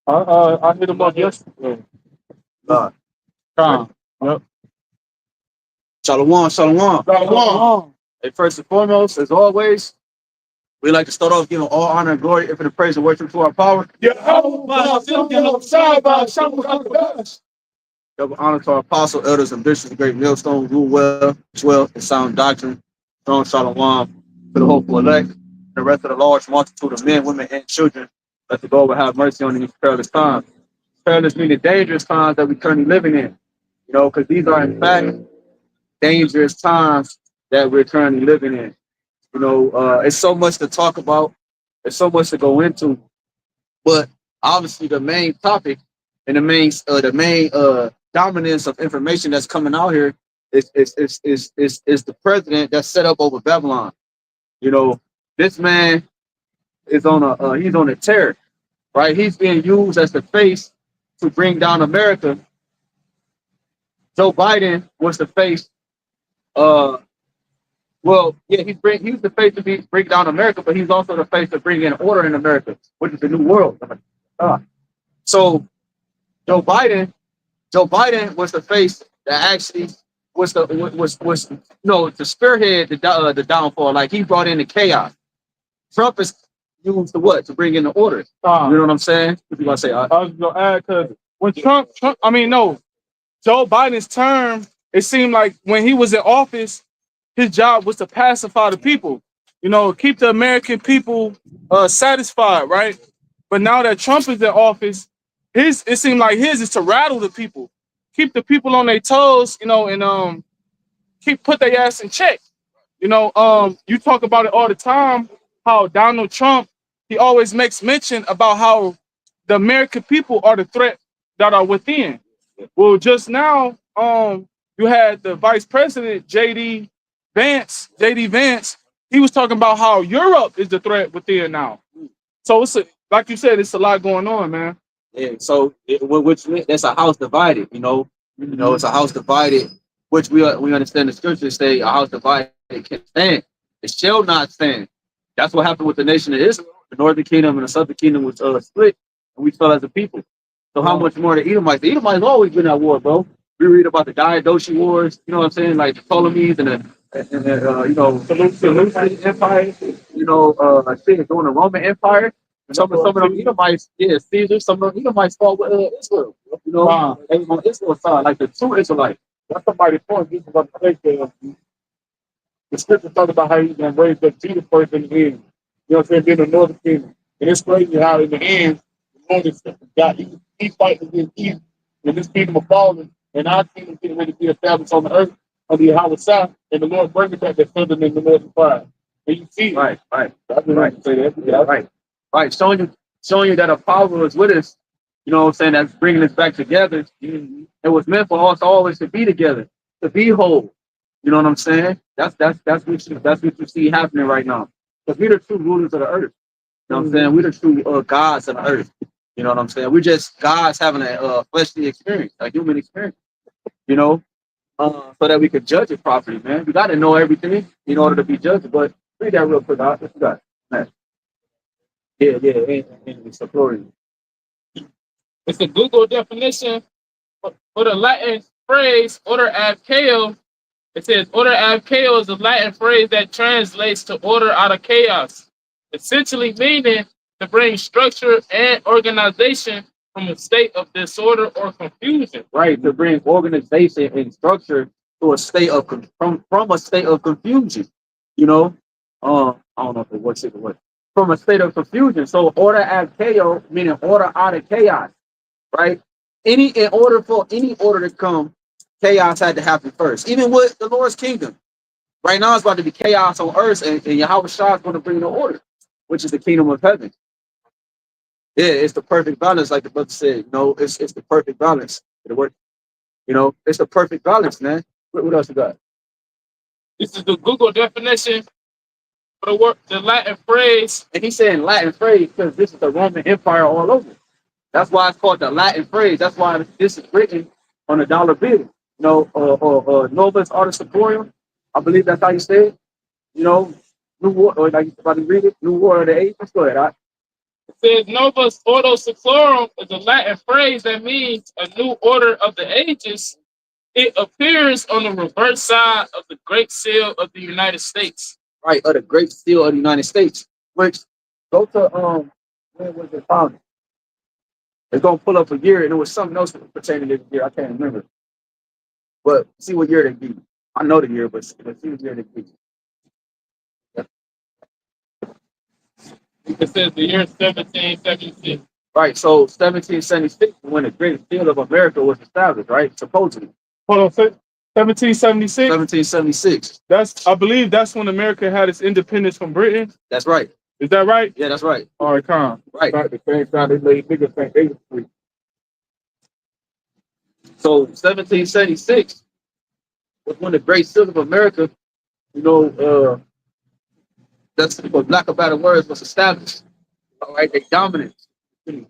I hit him up yesterday. Uh, Con. Yep. Shalom, shalom. Shalom. Hey, first and foremost, as always, we like to start off giving all honor and glory, infinite praise and worship to our power. YAHAWASHI. Double honor to our apostle, elders, and bishops, great millstones, rule well, dwell in sound doctrine. Strong shalom to the hopeful elect, and the rest of the large multitude of men, women, and children. Let the Lord will have mercy on these perilous times. Perilous meaning dangerous times that we're currently living in. You know, because these are in fact dangerous times that we're currently living in. You know, it's so much to talk about. There's so much to go into. But obviously, the main topic and the main dominance of information that's coming out here is the president that's set up over Babylon. You know, this man is on he's on a tear, right? He's being used as the face to bring down America. Joe Biden was the face. Well, yeah, he's the face to bring down America, but he's also the face to bring in order in America, which is the new world. So Joe Biden was the face that actually was to spearhead the downfall. Like he brought in the chaos. Trump is used to what? To bring in the order. You know what I'm saying? What you gonna say? I was gonna add because when Joe Biden's term, it seemed like when he was in office, his job was to pacify the people, you know, keep the American people satisfied, right? But now that Trump is in office, it seemed like his is to rattle the people, keep the people on their toes, you know, and put their ass in check. You know, you talk about it all the time, how Donald Trump, he always makes mention about how the American people are the threat that are within. Well, just now, you had the Vice President, JD Vance, he was talking about how Europe is the threat within now. So like you said, it's a lot going on, man. Yeah. So which that's a house divided. You know, it's a house divided, which we understand the scriptures say a house divided can stand. It shall not stand. That's what happened with the nation of Israel. The northern kingdom and the southern kingdom was split, and we fell as a people. So how much more the Edomites? The Edomites always been at war, bro. We read about the Diadochi wars. You know what I'm saying? Like the Ptolemies and the Seleucid Empire. You know, I think during the Roman Empire. Some of them Edomites, yeah, Caesar. Some of them Edomites fought with Israel. You know, they was on Israel's side, like the true Israelites. That's somebody's point. This is about to take the scripture talk about how he's gonna raise up Jesus first in the end. You know what I'm saying? Then the northern kingdom. And it's crazy how in the end, the Lord is God, he's fighting against evil. And this kingdom of fallen, and our kingdom getting ready to be established on the earth under YAHWASHI, and the Lord bringing back that southern and the northern pride. And you see, right. I just want to say that. Yeah, right. Showing you that a power is with us. You know what I'm saying? That's bringing us back together. It was meant for us always to be together, to be whole. You know what I'm saying? That's what you see happening right now. Because we're the true rulers of the earth. You know what I'm saying? We're the true gods of the earth. You know what I'm saying? We're just gods having a fleshly experience, a human experience. You know, so that we could judge it properly, man. We got to know everything in order to be judged. But read that real quick. What you got? Man. Yeah, it's a glory. It's a Google definition for the Latin phrase order ab chaos. It says order ab chaos is a Latin phrase that translates to order out of chaos, essentially meaning to bring structure and organization from a state of disorder or confusion. Right, to bring organization and structure to a state of from a state of confusion. You know, I don't know if it works either way. From a state of confusion. So order ab chaos, meaning order out of chaos. Right? In order for any order to come, chaos had to happen first. Even with the Lord's kingdom. Right now it's about to be chaos on earth, and YAHWASHI is going to bring the order, which is the kingdom of heaven. Yeah, it's the perfect balance, like the brother said. You know, it's the perfect balance. It'll work. You know, it's the perfect balance, man. What else you got? This is the Google definition for the Latin phrase. And he's saying Latin phrase because this is the Roman Empire all over. That's why it's called the Latin phrase. That's why this is written on a dollar bill. You know, Novus Artisatorium. I believe that's how you say it. You know, New War, or like you about to read it, New War of the Age. Let's go ahead. It says Novus Ordo Seclorum is a Latin phrase that means a new order of the ages. It appears on the reverse side of the Great Seal of the United States. Right, of the Great Seal of the United States, which go to when was it founded? It's gonna pull up a year, and it was something else pertaining to this year. I can't remember, but see what year they be. I know the year, but see what year they be. It says the year 1776. Right, so 1776 when the Great Seal of America was established, right? Supposedly. Hold on, 1776. 1776. That's, I believe, that's when America had its independence from Britain. That's right. Is that right? Yeah, that's right. All right, calm. Right. At the same time, they made niggas think they was free. So 1776 was when the Great Seal of America, you know, that's for lack of better words, was established. All right, they dominant. We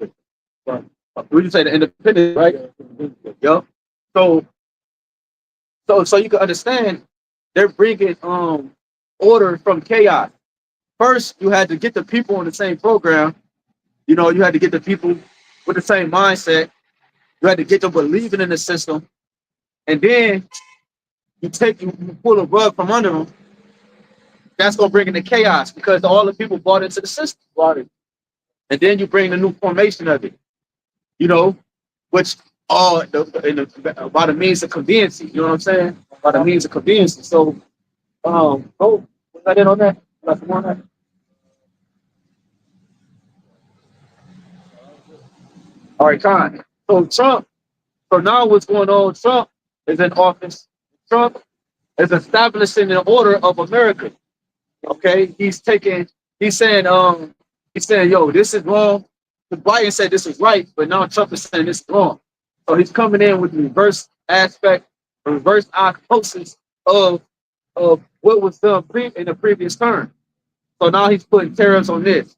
just say the independence, right? Yup. So you can understand, they're bringing order from chaos. First, you had to get the people on the same program. You know, you had to get the people with the same mindset. You had to get them believing in the system, and then you pull a rug from under them. That's gonna bring in the chaos because all the people bought into the system, and then you bring the new formation of it. You know, which all by the means of convenience. You know what I'm saying? By the means of convenience. So, was that it on that? That's more on that. All right, Con. So Trump. So now what's going on? Trump is in office. Trump is establishing the order of America. Okay, he's saying, yo, this is wrong. Biden said this is right, but now Trump is saying this is wrong. So he's coming in with the reverse aspect, the reverse osmosis of what was done in the previous term. So now he's putting tariffs on this.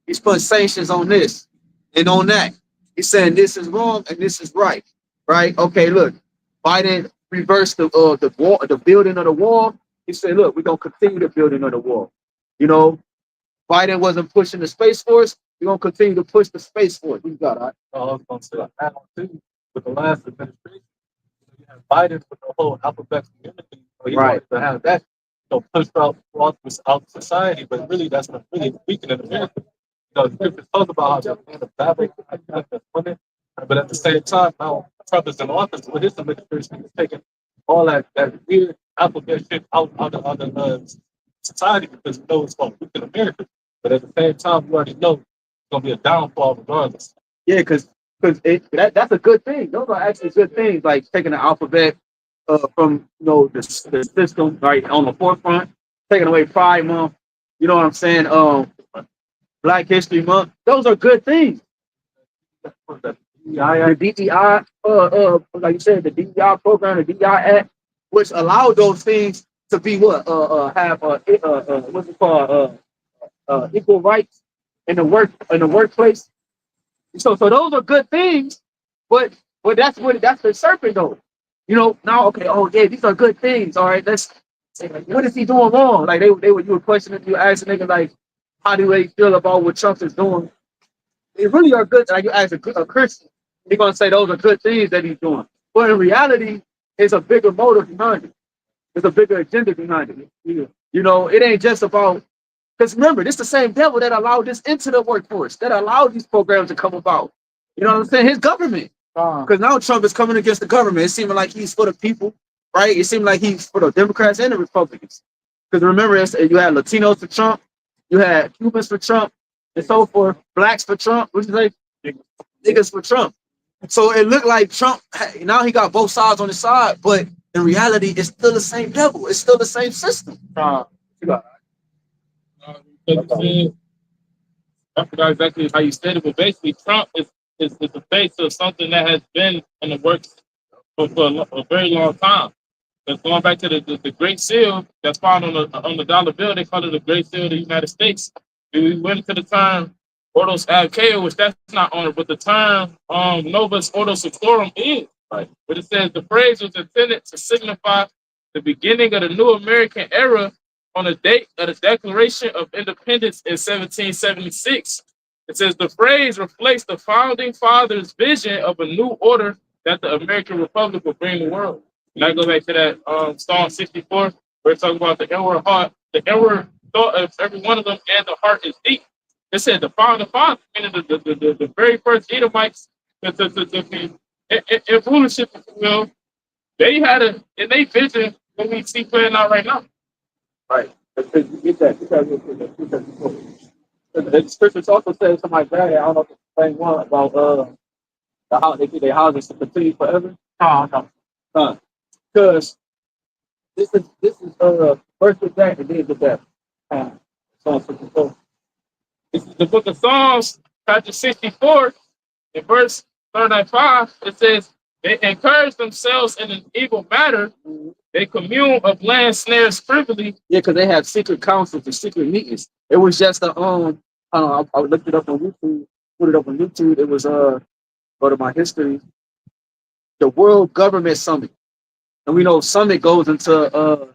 He's putting sanctions on this and on that. He's saying this is wrong and this is right. Right? Okay, look, Biden reversed the wall, the building of the wall. He said, look, we're gonna continue the building of the wall. You know, Biden wasn't pushing the Space Force. We're gonna continue to push the Space Force. We got it. I was gonna say that too. With the last administration, you have Biden with the whole alphabet community. So he wanted to have that, pushed out society, but really that's not really weakening America. The scriptures talk about how the man of Babel women, but at the same time, now Trump is in office with his administration, he's taking all that weird alphabet shit out of the society because he knows it's going to weaken America. But at the same time, you already know it's going to be a downfall regardless. Yeah, because that's a good thing. Those are actually good things, like taking the alphabet from the system right on the forefront, taking away Pride Month. You know what I'm saying? Black History Month. Those are good things. The DEI, like you said, the DEI program, the DEI Act, which allowed those things to be have what's it called, equal rights in the workplace. So those are good things, but that's the serpent though. You know, now okay, oh yeah, these are good things. All right, let's say, like, what is he doing wrong? Like you were questioning, you asking nigga like, how do they feel about what Trump is doing? They really are good. Like you ask a Christian, he's gonna say those are good things that he's doing. But in reality, it's a bigger motive behind it. There's a bigger agenda behind it. You know, it ain't just about, because remember, this is the same devil that allowed this into the workforce, that allowed these programs to come about. You know what I'm saying? His government. Because now Trump is coming against the government. It's seeming like he's for the people, right? It seemed like he's for the Democrats and the Republicans. Because remember, you had Latinos for Trump, you had Cubans for Trump, and so forth, blacks for Trump, which is like niggas for Trump. So it looked like Trump, now he got both sides on his side, but in reality, it's still the same devil. It's still the same system. I forgot exactly how you said it, but basically Trump is the face of something that has been in the works for a very long time. Because going back to the Great Seal that's found on the dollar bill, they call it the Great Seal of the United States. We went into the term Ordos Archaea, which that's not on it, but the term Novus Ordo Seclorum is. Right. But it says the phrase was intended to signify the beginning of the new American era on the date of the Declaration of Independence in 1776. It says the phrase reflects the founding fathers' vision of a new order that the American Republic will bring the world. And I go back to that Psalm 64, where it's talking about the inward heart, the inward thought of every one of them, and the heart is deep. It said the founding fathers, meaning the very first Edomites, in rulership, if you will, they had a in their vision what we see playing out right now. Right. Because you get that. The scriptures also says something like that. I don't know if it's the same one about the how they get their houses to continue forever. No. Because this is first with that and then with that. Psalm 64. This is the book of Psalms, chapter 64, in verse 35. It says, they encourage themselves in an evil matter. They commune of land snares privily. Yeah, because they have secret councils and secret meetings. It was just a I looked it up on YouTube, put it up on YouTube. It was go to my history, the World Government Summit. And we know summit goes into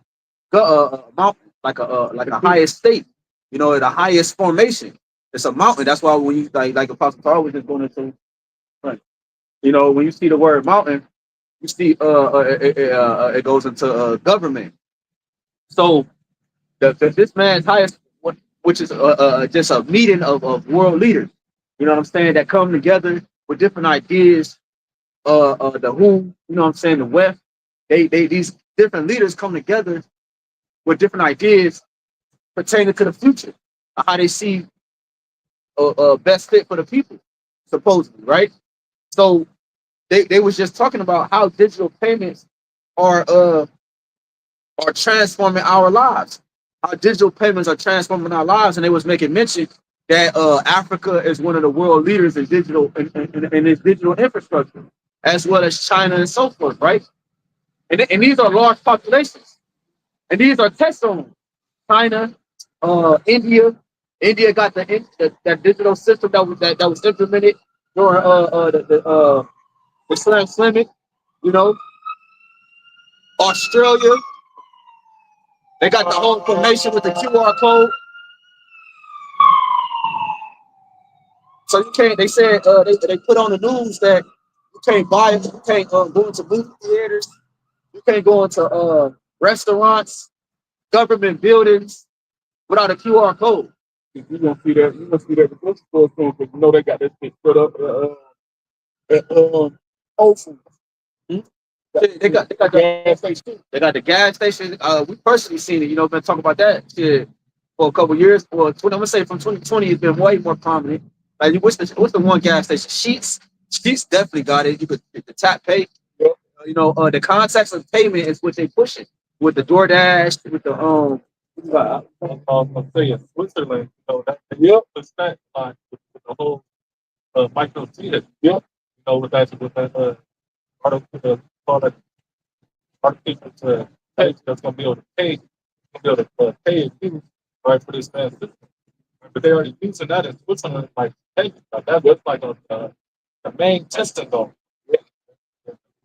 mountain, like a highest state, you know, the highest formation. It's a mountain. That's why when you like Apostle Paul was just going into, right, you know, when you see the word mountain, you see it goes into government. So this man's highest, which is just a meeting of world leaders, you know what I'm saying, that come together with different ideas. The who, you know what I'm saying, the West, they these different leaders come together with different ideas pertaining to the future, how they see best fit for the people, supposedly, right? So they was just talking about how digital payments are transforming our lives, how digital payments are transforming our lives, and they was making mention that Africa is one of the world leaders in digital in its digital infrastructure, as well as China and so forth, right? And these are large populations, and these are test zones. China, India. India got that digital system that was implemented during the Slam Summit. You know, Australia, they got the whole information with the QR code. So you can't. They said they put on the news that you can't buy it. You can't go into movie theaters. You can't go into restaurants, government buildings without a QR code. You gonna see that? You gonna see that at the grocery store soon, because you know they got that shit put up at Whole Foods. Hmm? They got the gas station. They got the gas station. We personally seen it. You know, been talking about that shit for a couple years. For I'm gonna say from 2020, it's been way more prominent. Like, what's the one gas station? Sheets definitely got it. You could the tap pay. Yep. You know, the contacts of payment is what they pushing with the DoorDash, with the I'm saying Switzerland, you know, that yep, the stat line with the whole micro T that yep, you know, with that artificial page that's gonna be able to pay, people, right, for this man system. But they already using that in Switzerland, like, hey, that's like the main testing though.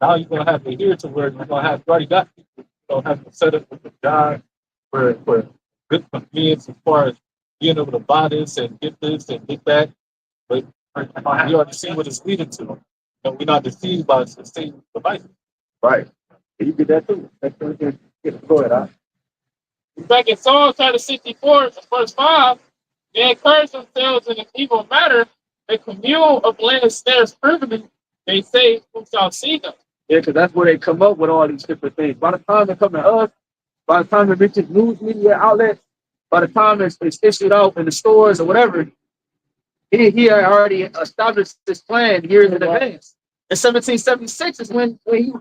Now you're gonna have to adhere to where you're gonna have you already got people, you don't have to set up with the guy for good convenience as far as being able to buy this and get that. But you already see what it's leading to. And we're not deceived by the same devices. right. And you get that too. That's what you get. Go ahead, huh? Back in Psalm chapter 64, verse 5, they encourage themselves in an evil matter. They commune of land snares privily. They say, who shall see them? Yeah, because that's where they come up with all these different things. By the time they come to us, by the time it reaches news media outlets, by the time it's issued out in the stores or whatever, he had already established this plan years in advance. In 1776 is when he,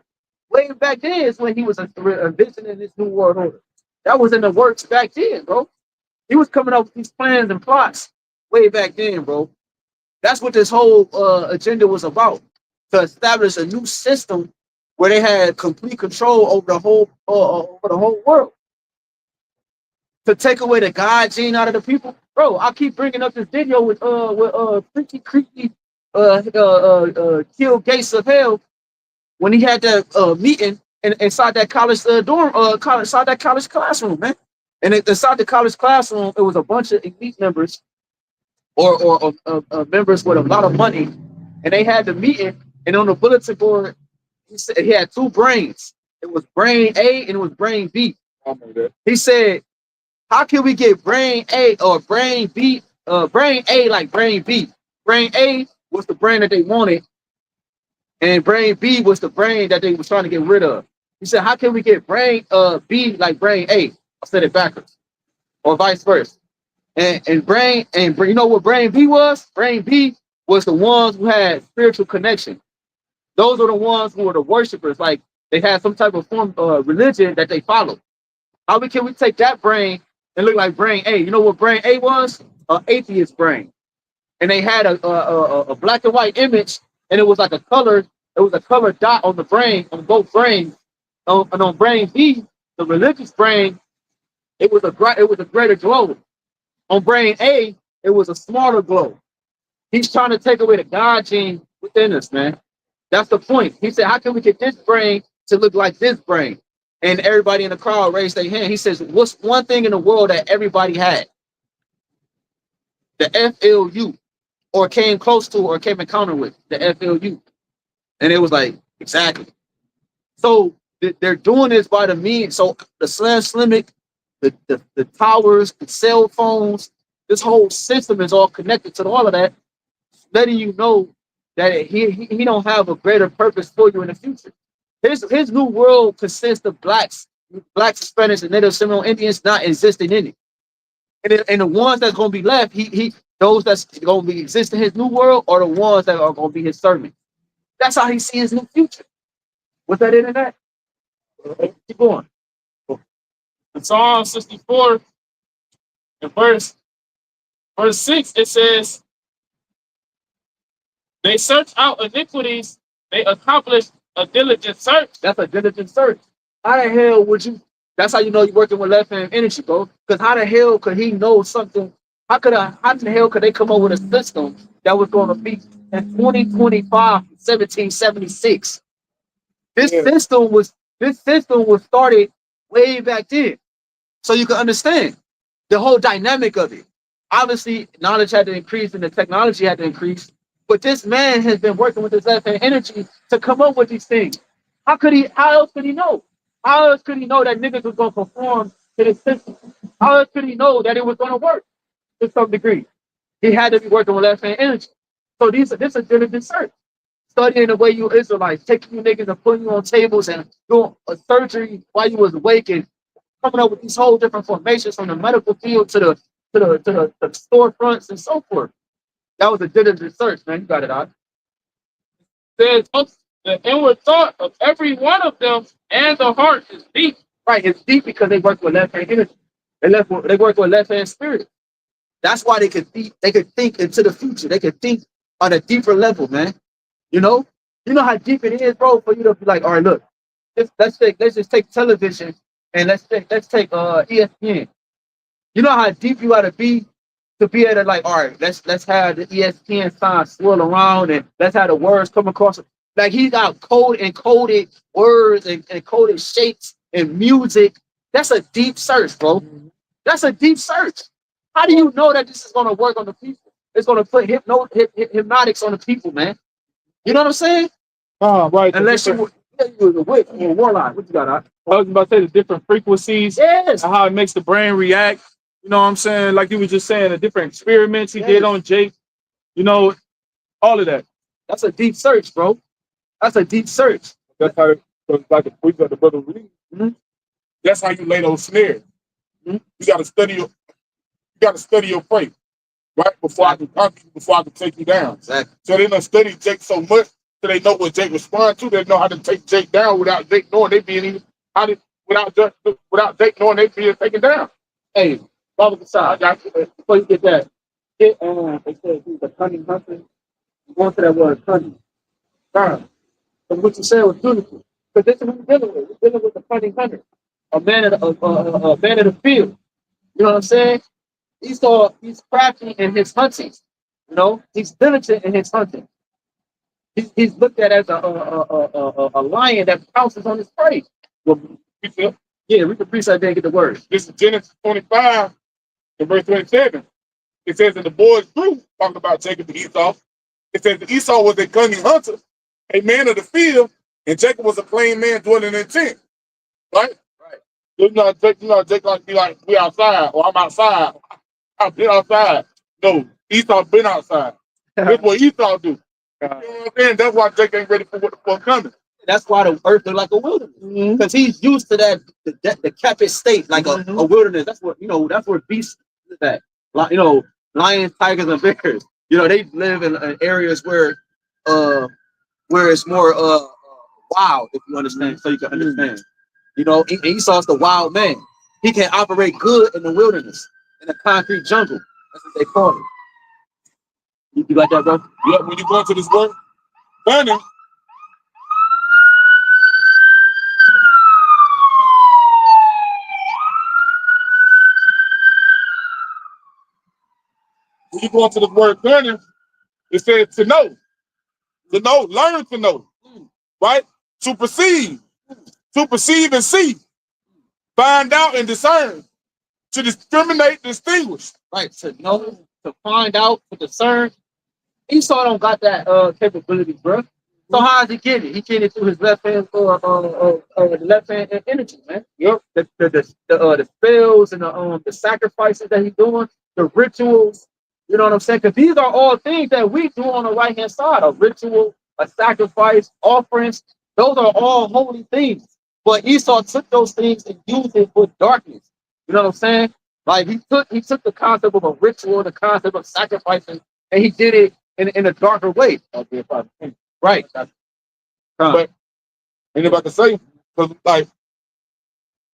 way back then, is when he was envisioning this new world order. That was in the works back then, bro. He was coming up with these plans and plots way back then, bro. That's what this whole agenda was about, to establish a new system where they had complete control over the whole world. To take away the God gene out of the people, bro. I keep bringing up this video with freaky creepy Kill Gates of Hell when he had that meeting inside that college inside that college classroom, man. And inside the college classroom, it was a bunch of elite members or members with a lot of money, and they had the meeting, and on the bulletin board, he said he had two brains. It was brain A and it was brain B. He said, how can we get brain A or brain B? Brain A like brain B. Brain A was the brain that they wanted, and brain B was the brain that they was trying to get rid of. He said, how can we get brain B like brain A? I said it backwards, or vice versa. And you know what brain B was? Brain B was the ones who had spiritual connection. Those are the ones who were the worshipers. Like they had some type of form of religion that they followed. Can we take that brain and look like brain A? You know what brain A was? An atheist brain. And they had a black and white image, and it was like a color. It was a color dot on the brain on both brains. And on brain B, the religious brain, it was a greater glow. On brain A, it was a smaller glow. He's trying to take away the God gene within us, man. That's the point. He said, how can we get this brain to look like this brain? And everybody in the crowd raised their hand. He says, what's one thing in the world that everybody had? The FLU, or came close to, or came encounter with, the FLU. And it was like, exactly. So they're doing this by the means. So the Slimic, the towers, the cell phones, this whole system is all connected to all of that, letting you know that he don't have a greater purpose for you in the future. His new world consists of blacks, Hispanics, and Native Seminole Indians not existing in it. And the ones that's gonna be left, those that's gonna be existing in his new world are the ones that are gonna be his servants. That's how he sees his new future. Was that internet? Keep going. In Psalm 64, in verse 6, it says, they search out iniquities, they accomplish a diligent search. That's a diligent search. How the hell would you? That's how you know you're working with left hand energy, bro. Because how the hell could he know something? How the hell could they come up with a system that was going to be in 2025, 1776? This system was started way back then. So you can understand the whole dynamic of it. Obviously, knowledge had to increase and the technology had to increase. But this man has been working with his left hand energy to come up with these things. How else could he know? How else could he know that niggas was gonna perform to this system? How else could he know that it was gonna work to some degree? He had to be working with left hand energy. So this is diligent search. Studying the way you Israelites, taking you niggas and putting you on tables and doing a surgery while you was awake and coming up with these whole different formations from the medical field to the storefronts and so forth. That was a diligent search, man. You got it out. Says the inward thought of every one of them and the heart is deep. Right, it's deep because they work with left hand energy. They work with left hand spirit. That's why they could think into the future. They could think on a deeper level, man. You know how deep it is, bro, for you to be like, all right, look, let's just take television and let's take ESPN. You know how deep you got to be able to like, all right, let's have the ESPN sign swirl around and let's have the words come across. Like he got coded words and coded shapes and music. That's a deep search, bro. That's a deep search. How do you know that this is gonna work on the people? It's gonna put hypnotics on the people, man. You know what I'm saying? Right. Unless you was a witch or a warlock. What you got? I was about to say the different frequencies. Yes. And how it makes the brain react. You know what I'm saying? Like you were just saying, the different experiments he did on Jake. You know, all of that. That's a deep search, bro. That's a deep search. That's how like we got the brother Reed. That's how you lay those snares. You gotta study your prey, right? Before I can conquer you, before I can take you down. Exactly. So they done study Jake so much so they know what Jake responds to. They know how to take Jake down without Jake knowing they being without Jake knowing they being taken down. Hey, Baba Kasai, before you get that, they said he's a cunning hunter. You go to that word cunning. But what you said was beautiful. Because this is what we're dealing with. We're dealing with a cunning hunter. A man of the field. You know what I'm saying? He's crafty in his hunting. You know, he's diligent in his hunting. He's looked at as a lion that pounces on his prey. Well, yeah, we can preach that didn't get the word. This is Genesis 25 and verse 27. It says that the boys grew, talking about Jacob and Esau. It says that Esau was a cunning hunter, a man of the field, and Jacob was a plain man dwelling in tent. Right? Right. Jacob like be like, we outside, or I'm outside. I've been outside. No, Esau been outside. That's what Esau do. You know what I'm saying? That's why Jacob ain't ready for what the fuck coming. That's why the earth look like a wilderness, because he's used to that the captive state, like a wilderness. That's what that's where beasts live at. Lions, tigers, and bears. They live in areas where it's more wild, if you understand, so you can understand. Esau's the wild man. He can operate good in the wilderness, in a concrete jungle. That's what they call it. You like that, bro? Yeah, when you go into this work, burning. When you go into this word burning, it says to know, learn to know, right? To perceive and see, find out and discern, to discriminate, distinguish. Right, to know, to find out, to discern. Esau don't got that capability, bro. So how does he get it? He get it through his left hand the left hand energy, man. Yep. The spells and the sacrifices that he's doing, the rituals. You know what I'm saying? Because these are all things that we do on the right hand side: a ritual, a sacrifice, offerings. Those are all holy things. But Esau took those things and used it for darkness. You know what I'm saying? Like he took the concept of a ritual, the concept of sacrificing, and he did it in a darker way. Right. But ain't about to say, because like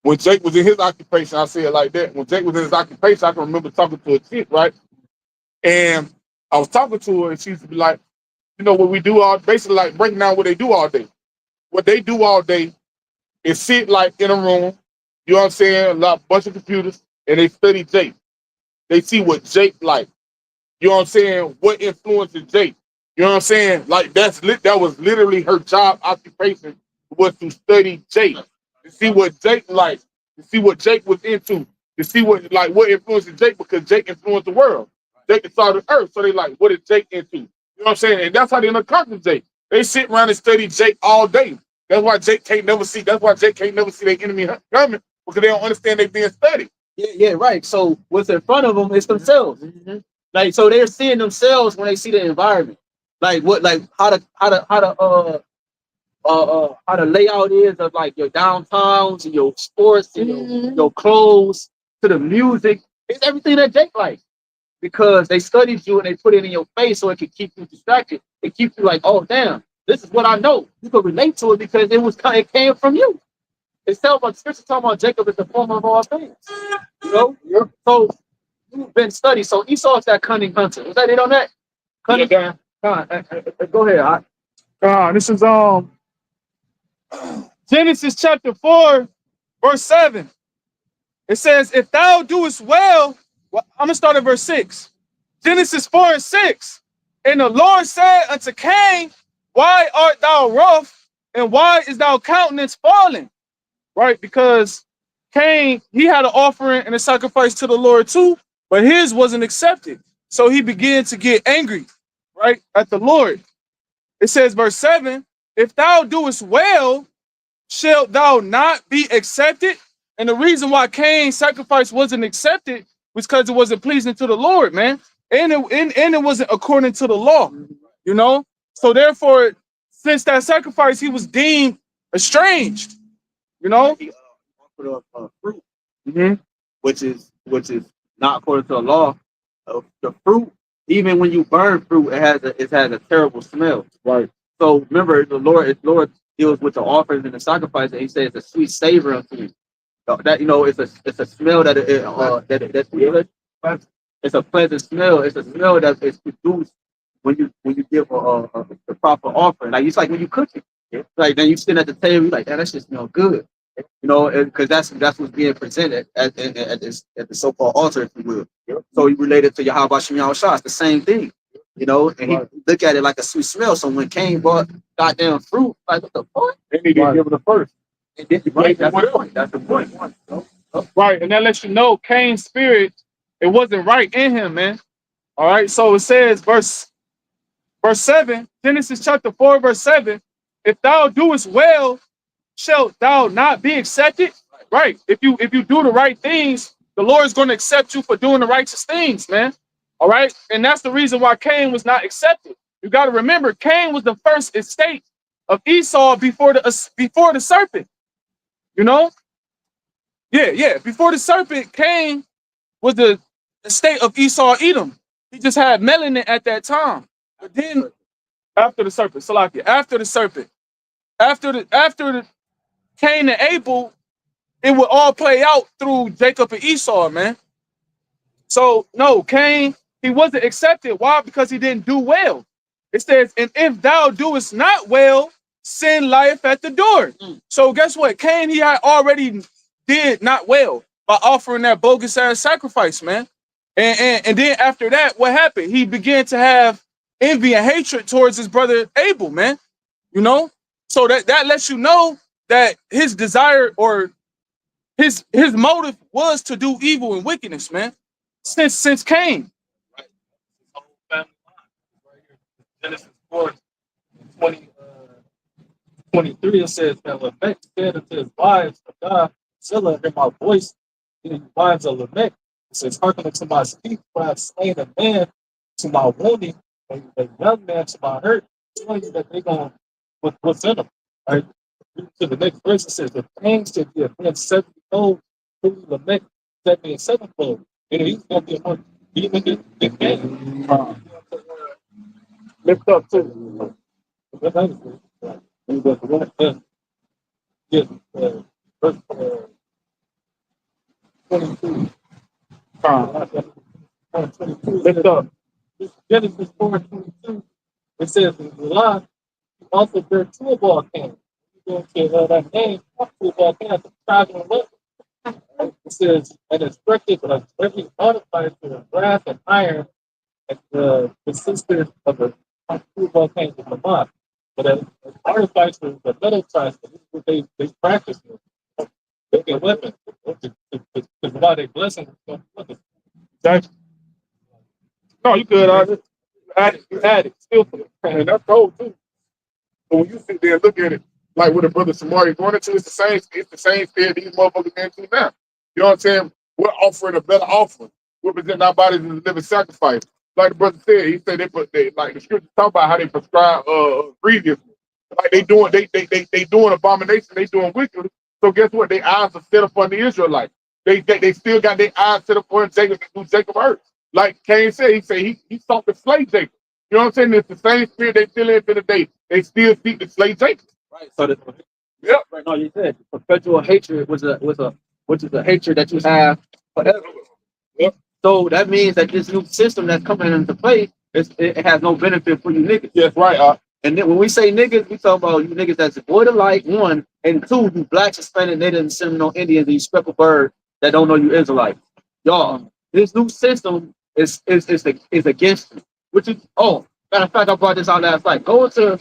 when Jake was in his occupation, I say it like that. When Jake was in his occupation, I can remember talking to a chick, right? And I was talking to her, and she used to be like, what we do basically like breaking down what they do all day. What they do all day is sit like in a room, you know what I'm saying, a bunch of computers, and they study Jake. They see what Jake like. You know what I'm saying? What influences Jake? You know what I'm saying? Like that was literally her job occupation, was to study Jake, to see what Jake liked, to see what Jake was into, to see what influences Jake, because Jake influenced the world. Jake saw the earth, so they like, what is Jake into? You know what I'm saying? And that's how they conquer Jake. They sit around and study Jake all day. That's why Jake can't never see. That's why Jake can't never see their enemy coming, because they don't understand they being studied. Yeah, right. So what's in front of them is themselves. Like, so they're seeing themselves when they see the environment. Like how the layout is of like your downtowns and your sports and your clothes to the music. It's everything that Jake likes, because they studied you and they put it in your face so it can keep you distracted. It keeps you like, oh damn, this is what I know. You can relate to it because it came from you. It's telling about scripture talking about Jacob is the former of all things. So you've been studied. So Esau's that cunning hunter. Was that it on that? Cunning? Yeah, go ahead. This is Genesis chapter 4, verse 7. It says, if thou doest well, I'm gonna start at verse 6. Genesis 4 and 6. And the Lord said unto Cain, why art thou wroth, and why is thou countenance fallen? Right? Because Cain, he had an offering and a sacrifice to the Lord too, but his wasn't accepted. So he began to get angry, right, at the Lord. It says, verse 7, if thou doest well, shalt thou not be accepted? And the reason why Cain's sacrifice wasn't accepted was because it wasn't pleasing to the Lord, man. And it wasn't according to the law, So therefore, since that sacrifice, he was deemed estranged, He offered up fruit, which is not according to the law. The fruit, even when you burn fruit, it has a terrible smell. Right. So remember, the Lord deals with the offerings and the sacrifice, and He says it's a sweet savor unto you. That it's a smell it's a pleasant smell. It's a smell that is produced when you give the proper offering. Like it's like when you cook it. Like then you sit at the table, you're like, that just smells good. Because that's what's being presented at the so-called altar, if you will. So you relate it to YAHAWASHI, it's the same thing. And he look at it like a sweet smell. So when Cain brought goddamn fruit, like what the fuck? They need to give it a first. Right, that's the point. That's the point. Right, and that lets you know Cain's spirit, it wasn't right in him, man. All right, so it says, verse 7, Genesis chapter 4, verse 7. If thou doest well, shalt thou not be accepted? Right. If you do the right things, the Lord is going to accept you for doing the righteous things, man. All right. And that's the reason why Cain was not accepted. You got to remember, Cain was the first estate of Esau before the serpent. You know? Yeah. Before the serpent, Cain was the estate of Esau Edom. He just had melanin at that time. But then after the serpent, Salakia, after the serpent, after the Cain and Abel, it would all play out through Jacob and Esau, man. So no, Cain, he wasn't accepted. Why? Because he didn't do well. It says, and if thou doest not well, sin lieth at the door. So guess what? Cain, he had already did not well by offering that bogus ass sacrifice, man. And then after that, what happened? He began to have envy and hatred towards his brother Abel, man. You know? So that lets you know that his desire or his motive was to do evil and wickedness, man. Since Cain. Genesis 4, 20, 23, it says that Lamech said unto his wives of God, Zillah, hear my voice, the wives of Lamech. It says, hearken unto my speech, for I have slain a man to my wounding, and a young man to my hurt, telling you that they're going what's in them. Right? To the next verse, it says, the pain should be a man 70-fold, truly Lamech 77-fold. And he's going to be among even the man. Lift up too. Verse 22. 22. Lift up. Genesis 4:22. It says, in July, he also bear two of all Cain. You go to that name, two of all Cain, the tribe of Lamech. It says, and instructed every modified to the brass and iron, and the sister of the two volcanoes of Lamont. But as artificers, the metal types, they practice it. They get weapons. Because why they blessing them. No, you good. You had it. Still, and that's cold too. But when you sit there and look at it, like what the brother Samari going into, it's the same spirit these motherfuckers into now. You know what I'm saying? We're offering a better offering. We're presenting our bodies as a living sacrifice. Like the brother said, he said they like the scriptures talk about how they prescribe grievously. Like they doing abomination, they doing wicked. So guess what? Their eyes are set upon the Israelites. They still got their eyes set upon Jacob to do Jacob hurt. Like Cain said, he sought to slay Jacob. You know what I'm saying? It's the same spirit they still in to the day. They still seek to slay Jacob. Right. So right now you said perpetual hatred which is a hatred that you have forever. Yep. So that means that this new system that's coming into play, it has no benefit for you niggas. Yes, right. And then when we say niggas, we talk about you niggas that's void of light, one, and two, you blacks, Hispanic, Native, and Seminole Indians, and you speckled bird that don't know you Israelites. Y'all, this new system is against you. Which is, matter of fact, I brought this out last night. Go into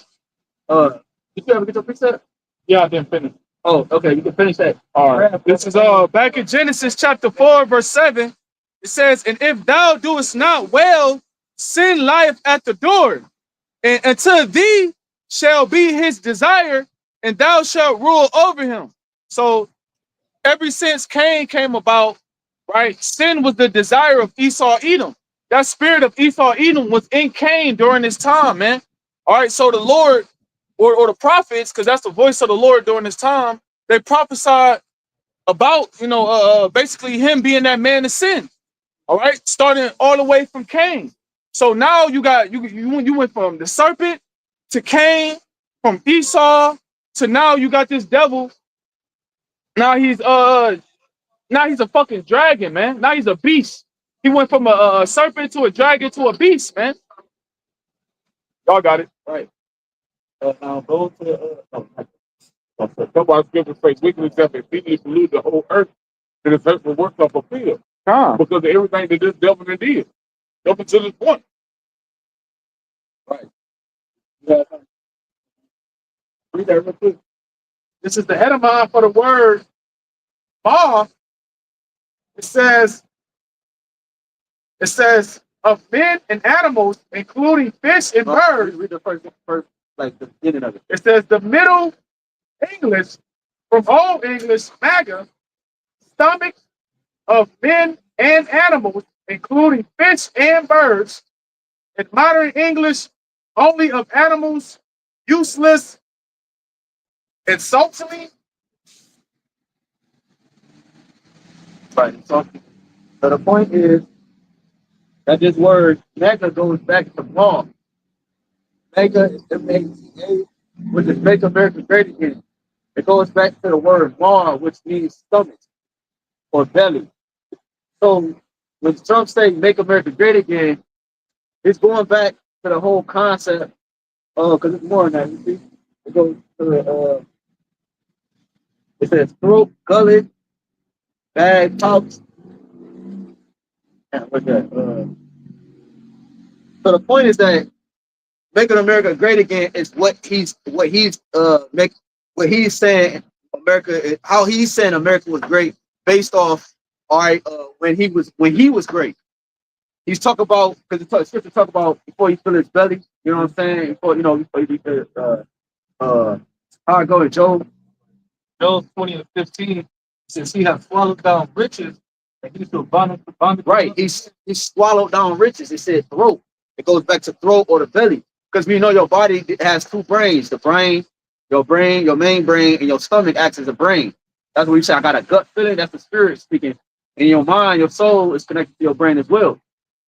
did you ever get your precept? Yeah, I didn't finish. Oh, okay, you can finish that. All right. This is back in Genesis chapter 4, verse 7. It says, and if thou doest not well, sin lieth at the door, and unto thee shall be his desire, and thou shalt rule over him. So ever since Cain came about, right, sin was the desire of Esau Edom. That spirit of Esau Edom was in Cain during this time, man. All right, so the Lord or the prophets, because that's the voice of the Lord during this time, they prophesied about, basically him being that man of sin. All right, starting all the way from Cain. So now you got you went from the serpent to Cain, from Esau to now you got this devil. Now he's a fucking dragon, man. Now he's a beast. He went from a serpent to a dragon to a beast, man. Y'all got it right. Now go to Somebody scripture says wickedness have exceedingly polluted the whole earth, and it's hurt the works of a field. Because of everything that this devil did. Up until this point. Right. Yeah. Read that real quick. This is the etymon for the word "bah." It says, of men and animals, including fish and birds. Read the first, like the beginning of it. It says the Middle English, from Old English, MAGA, stomach of men and animals, including fish and birds. In modern English, only of animals, useless, insultingly. Right. So the point is that this word mega goes back to Paul. Mega is M-A-G-A, which is make America great again. It goes back to the word mar, which means stomach or belly. So when Trump say make America great again, it's going back to the whole concept because it's more than that, you see. It goes to it says throat, gullet, bag, pouch. And what's that? So the point is that making America great again is what he's saying America, how he's saying America was great based off, all right, when he was great. He's talking about, because the scripture talk about before he filled his belly, you know what I'm saying? Before he how it go in Job 20:15 says he has swallowed down riches and he shall vomit. Right, he swallowed down riches. It said throat. It goes back to throat or the belly, because we know your body has two brains: the brain, your main brain, and your stomach acts as a brain. That's what you say. I got a gut feeling. That's the spirit speaking. And your mind, your soul is connected to your brain as well.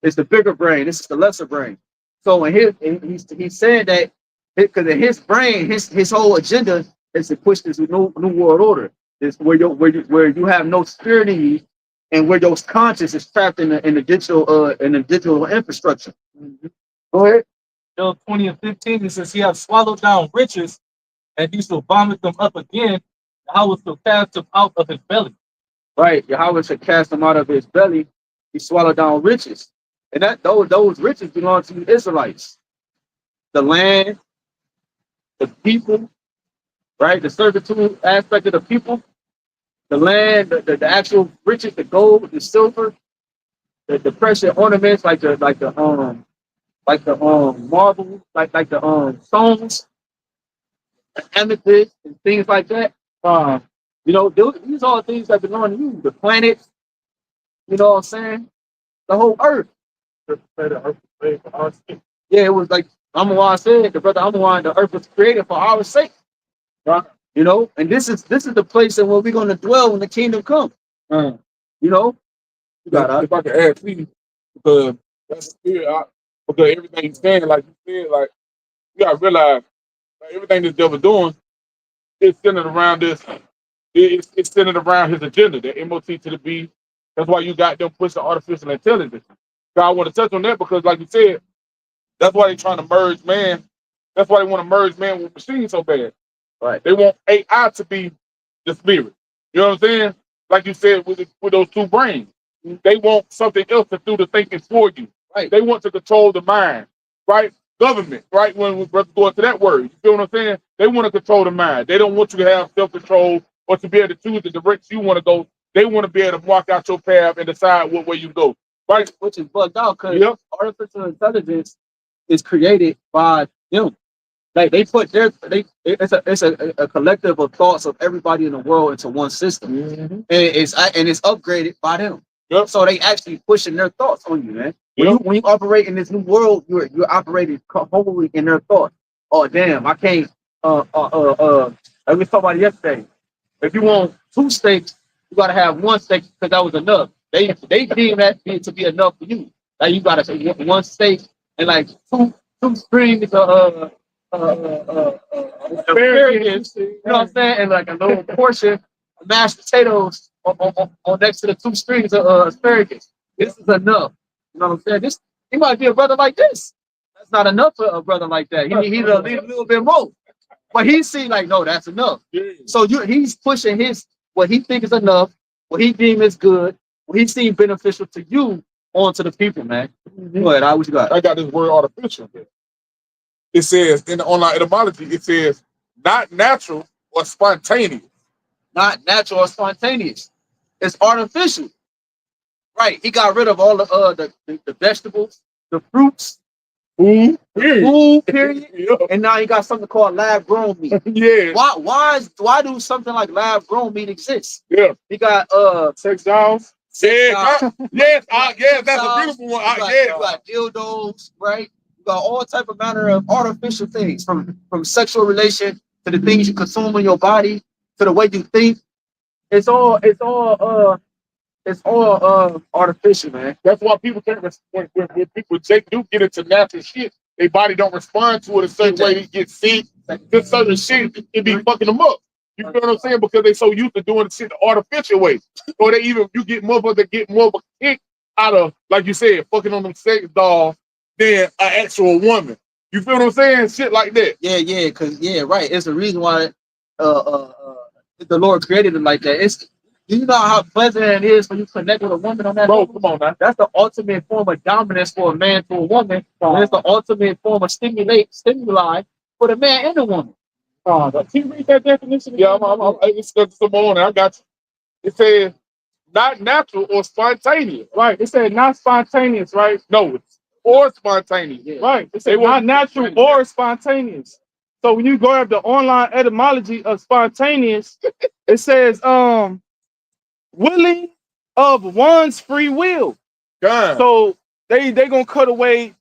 It's the bigger brain. This is the lesser brain. So he's saying that because in his brain, his whole agenda is to push this new world order. It's where you have no spirit in you, and where your conscience is trapped in the digital infrastructure. Go ahead. Job 20:15 it says he has swallowed down riches and he shall vomit them up again. Yahweh shall cast them out of his belly. Right, Yahweh should cast them out of his belly. He swallowed down riches, and those riches belong to the Israelites, the land, the people, right? The servitude aspect of the people, the land, the actual riches, the gold, the silver, the precious ornaments like the marble, like the stones, the amethyst, and things like that. These are all things that belong to you. The planets, you know what I'm saying? The whole earth. Yeah, it was like Amawan said, the brother Amawan, the earth was created for our sake. Right? And this is the place that where we're gonna dwell when the kingdom comes. You know? If I can add to you, because that's the spirit, because everything you're saying, like you said, like you gotta realize like, everything this devil doing is centered around this. It's centered around his agenda, the MOT to the B. That's why you got them pushing artificial intelligence. So I want to touch on that because, like you said, that's why they're trying to merge man. That's why they want to merge man with machines so bad. Right. They want AI to be the spirit. You know what I'm saying? Like you said, with those two brains. They want something else to do the thinking for you. Right. They want to control the mind. Right? Government. Right? When we go into that word. You feel what I'm saying? They want to control the mind. They don't want you to have self-control or to be able to choose the direction you want to go. They want to be able to mark out your path and decide what way you go. Right? Which is bugged out because artificial intelligence is created by them. Like they put it's a collective of thoughts of everybody in the world into one system, and it's upgraded by them. Yep. So they actually pushing their thoughts on you, man. When you operate in this new world, you're operating wholly in their thoughts. Oh damn, I can't. Like we talked about it yesterday. If you want 2 steaks, you gotta have 1 steak because that was enough. They deem that to be enough for you. Like you gotta say 1 steak and like two strings of asparagus, you know what I'm saying, and like a little portion of mashed potatoes on next to the 2 strings of asparagus. This is enough. You know what I'm saying? He might be a brother like this. That's not enough for a brother like that. He need a little bit more. But he see like, no, that's enough. Yeah. So he's pushing what he thinks is enough, what he deems is good, what he seems beneficial to you onto the people, man. Go ahead, what you got? I got this word artificial. It says in the online etymology, it says not natural or spontaneous. Not natural or spontaneous. It's artificial. Right. He got rid of all the vegetables. the fruits, Food, food, period. Yeah. And now you got something called lab grown meat. Yeah. Why do something like lab grown meat exist? Yeah. You got Sex dolls. Yes, yes, that's a beautiful one. You got dildos, right? You got all type of manner of artificial things, from sexual relation to the things you consume in your body to the way you think. It's all artificial, man. That's why people can't when people Jake do get into natural shit, their body don't respond to it a certain way. They get sick. This certain shit it be fucking them up. You feel what I'm saying? Because they so used to doing the shit the artificial way. Or they even you get motherfuckers that get more of a kick out of, like you said, fucking on them sex dolls than an actual woman. You feel what I'm saying? Shit like that. Yeah, right. It's the reason why the Lord created it like that. Do you know how pleasant it is when you connect with a woman on that Bro, level? come on now. That's the ultimate form of dominance for a man to a woman. And it's the ultimate form of stimuli for the man and the woman. Can you read that definition? Yeah, it's some on. I got you. It says not natural or spontaneous. Right. It said not spontaneous, right? No, it's or spontaneous. Yeah. Right. It said not natural or spontaneous. So when you go up the online etymology of spontaneous, it says willing of one's free will. God. So they gonna cut away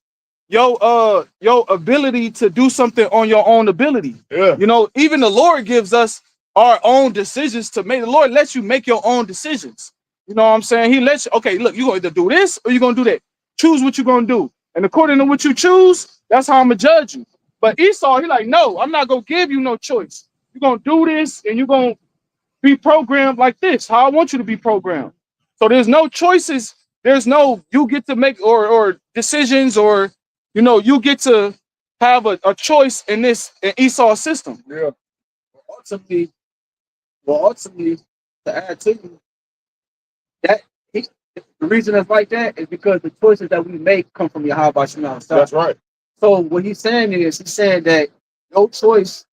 your ability to do something on your own ability. Yeah. You know, even the Lord gives us our own decisions to make. The Lord lets you make your own decisions. You know what I'm saying? He lets you, okay, look, you're gonna either do this or you're gonna do that. Choose what you're gonna do. And according to what you choose, that's how I'm gonna judge you. But Esau, he like, no, I'm not gonna give you no choice. You're gonna do this and you're gonna be programmed like this, how I want you to be programmed. So there's no choices. There's no you get to make or decisions, or you know, you get to have a choice in this in Esau system. Yeah. Ultimately, to add to you, that the reason it's like that is because the choices that we make come from Yahawah. That's right. So what he's saying is, he's saying that no choice,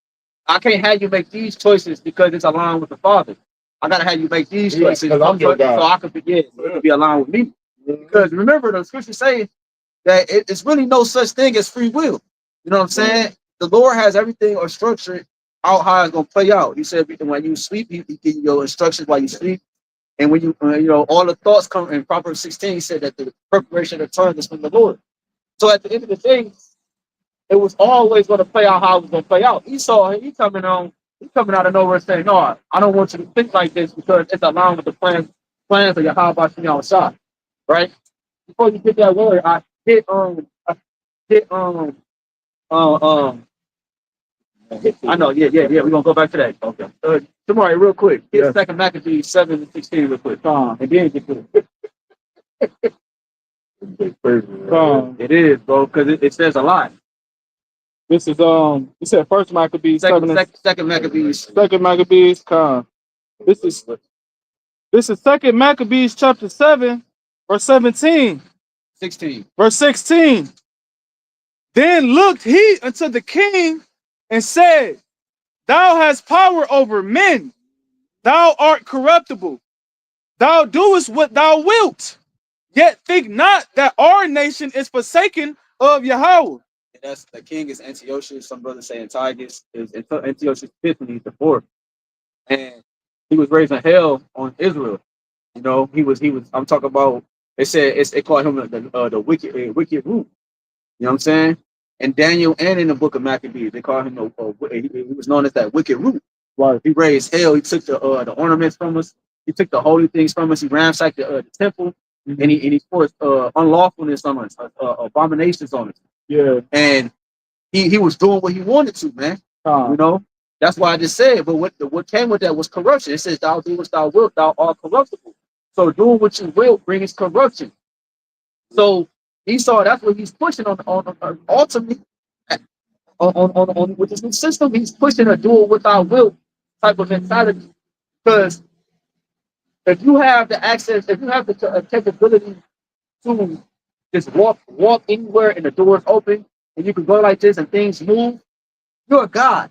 I can't have you make these choices because it's aligned with the Father. I gotta have you make these choices so I can forget to be aligned with me. Because remember, the scriptures say that it's really no such thing as free will. You know what I'm saying? The Lord has everything or structured out how it's gonna play out. He said when you sleep, he give you your instructions while you sleep. And when you all the thoughts come in Proverbs 16, he said that the preparation of tongue is from the Lord. So at the end of the day, it was always going to play out how it was going to play out. Esau, he coming out of nowhere saying, no, I don't want you to think like this because it's aligned with the plans of YAHWASHI, right? Before you get that word, I know, yeah. We're gonna go back to that. Okay. Tomorrow, real quick. Hit Second Maccabees 7:16 real quick. And then get to it. It is, bro, because it says a lot. This is it said first Maccabees, second Maccabees. Second Maccabees, This is Second Maccabees chapter 7, verse 17. 16. Verse 16. Then looked he unto the king and said, thou hast power over men. Thou art corruptible. Thou doest what thou wilt. Yet think not that our nation is forsaken of Yahweh. That's the king is Antiochus. Some brothers say Antiochus is Antiochus Epiphany the fourth, and he was raising hell on Israel. You know, he was. I'm talking about. They called him the wicked root. You know what I'm saying? And Daniel and in the book of Maccabees, they call him he was known as that wicked root. Right. He raised hell. He took the ornaments from us. He took the holy things from us. He ransacked the temple, and he forced unlawfulness on us, abominations on us. Yeah. And he was doing what he wanted to, man. You know, that's why I just said. But what came with that was corruption. It says, "Thou do what thou wilt, thou art corruptible." So doing what you will brings corruption. So Esau, that's what he's pushing on ultimately on with this new system. He's pushing a do it what thou wilt type of mentality. Because if you have the access, if you have the capability to just walk anywhere and the doors open and you can go like this and things move, you're a God.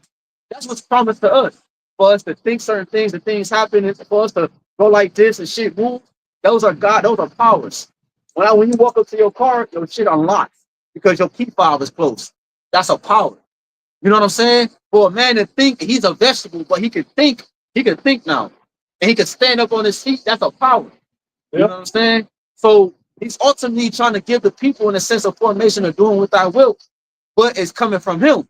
That's what's promised to us. For us to think certain things and things happen, and for us to go like this and shit move, those are God, those are powers. When you walk up to your car, your shit unlocks because your key fob is close. That's a power. You know what I'm saying? For a man to think he's a vegetable, but he can think now. And he can stand up on his feet, that's a power. You know what I'm saying? So he's ultimately trying to give the people in a sense of formation of doing what I will, but it's coming from him.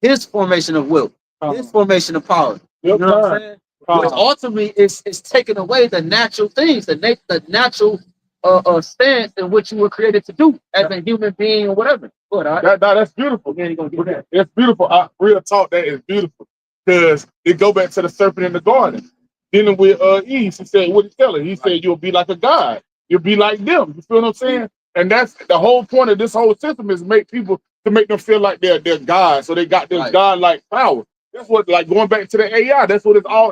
His formation of will, his formation of power. You know what I'm saying? Which ultimately is taking away the natural things, the natural stance in which you were created to do as a human being or whatever. But that's beautiful. It's beautiful. Real talk, that is beautiful. Because it go back to the serpent in the garden. Dealing with Eve, he said, what did he tell her? He said, you'll be like a god. You'll be like them. You feel what I'm saying? And that's the whole point of this whole system, is make people, to make them feel like they're God. So they got this God-like power. That's what, like, going back to the AI, that's what it all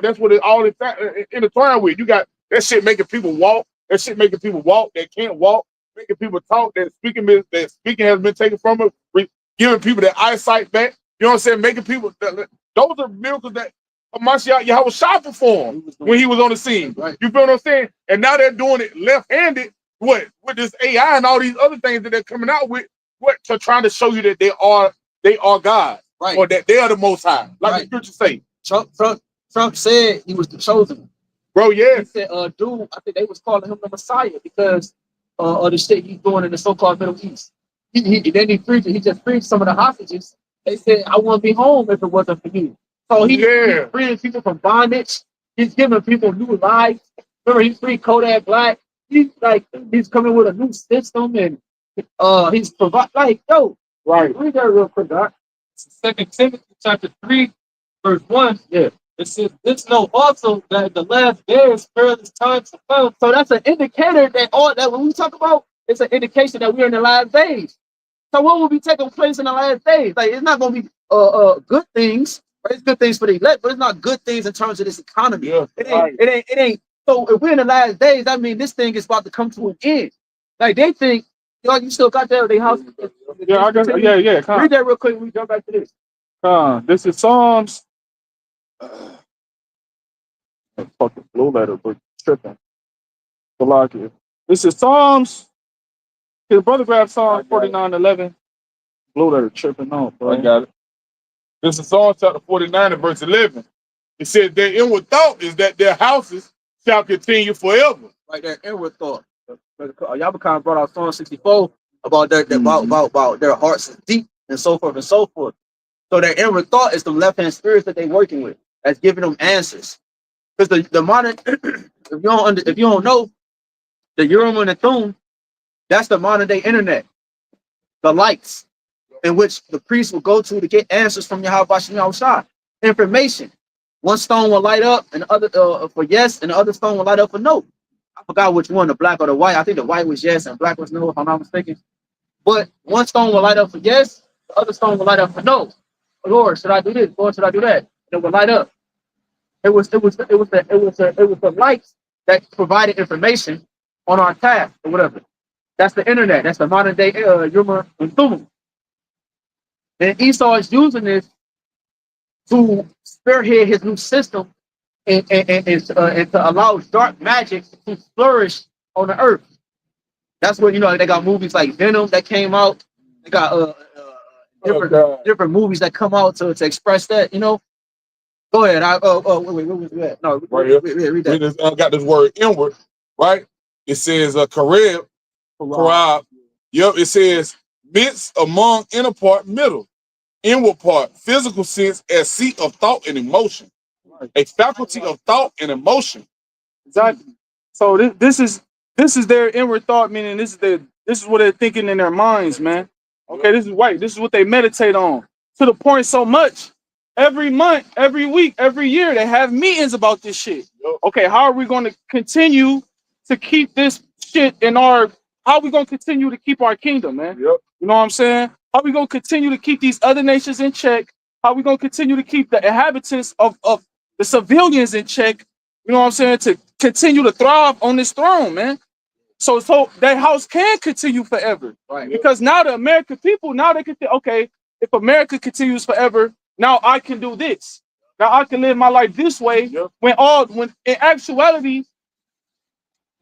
intertwined with. You got that shit making people walk. That shit making people walk that can't walk. Making people talk. That speaking has been taken from them. Giving people their eyesight back. You know what I'm saying? Making people, those are miracles that Mashiach YAHAWASHI performed when he was on the scene. You feel what I'm saying? And now they're doing it left-handed. With this AI and all these other things that they're coming out with, to trying to show you that they are God, or that they are the Most High, like the scripture say. Trump said he was the chosen, bro. Yeah, he said, dude, I think they was calling him the Messiah because of the shit he's doing in the so-called Middle East. He just freed some of the hostages. They said, I wouldn't be home if it wasn't for you. So he's freeing people from bondage. He's giving people new lives. Remember, he freed Kodak Black. He's coming with a new system, and he's read that real quick, Doc. 2 Timothy chapter 3, verse 1. Yeah. It says, this know also that the last days perilous times to come. So that's an indicator that all that when we talk about, it's an indication that we're in the last days. So what will be taking place in the last days? Like, it's not gonna be good things, right? It's good things for the elect, but it's not good things in terms of this economy. Yeah, it ain't. So if we're in the last days, that means this thing is about to come to an end. Like, they think, yo, you still got that their house. Yeah, I guess. Yeah. Read that real quick. We jump back to this. This is Psalms. Fucking blue letter, but tripping. This is Psalms. His brother grabbed Psalm 49:11. Blue letter tripping on, bro. I got it. This is Psalm chapter 49 and verse 11. It said, their inward thought is that their houses shall continue forever. Right there, inward thought. Yabakan brought out Psalm 64 about about their hearts is deep and so forth and so forth. So their inward thought is the left-hand spirits that they're working with, that's giving them answers. Because the modern, if you don't know, the Urim and the Thummim, that's the modern day internet. The lights in which the priest will go to get answers from YAHAWASHI. Information. One stone will light up and the other for yes, and the other stone will light up for no. I forgot which one, the black or the white. I think the white was yes and black was no, if I'm not mistaken. But one stone will light up for yes, the other stone will light up for no. Lord, should I do this? Lord, should I do that? And it will light up. It was the lights that provided information on our task or whatever. That's the internet. That's the modern day Urim and Thummim. And Esau is using this to spearhead his new system and to allow dark magic to flourish on the earth. That's what, they got movies like Venom that came out. They got different movies that come out to express that, Go ahead. Wait, what was that? No, right here. Read that. I got this word inward, right? It says Kareb. Yep, it says midst, among, inner part, middle, inward part, physical sense as seat of thought and emotion, a faculty of thought and emotion. Exactly. So this is their inward thought, meaning this is what they're thinking in their minds, man. Okay, this is white. This is what they meditate on, to the point so much. Every month, every week, every year, they have meetings about this shit. Okay, how are we going to continue to keep this shit how are we going to continue to keep our kingdom, man? You know what I'm saying? How are we going to continue to keep these other nations in check? How are we going to continue to keep the inhabitants of the civilians in check? You know what I'm saying? To continue to thrive on this throne, man. So that house can continue forever. Right. Because now the American people, now they can think, okay, if America continues forever, now I can do this. Now I can live my life this way. When in actuality,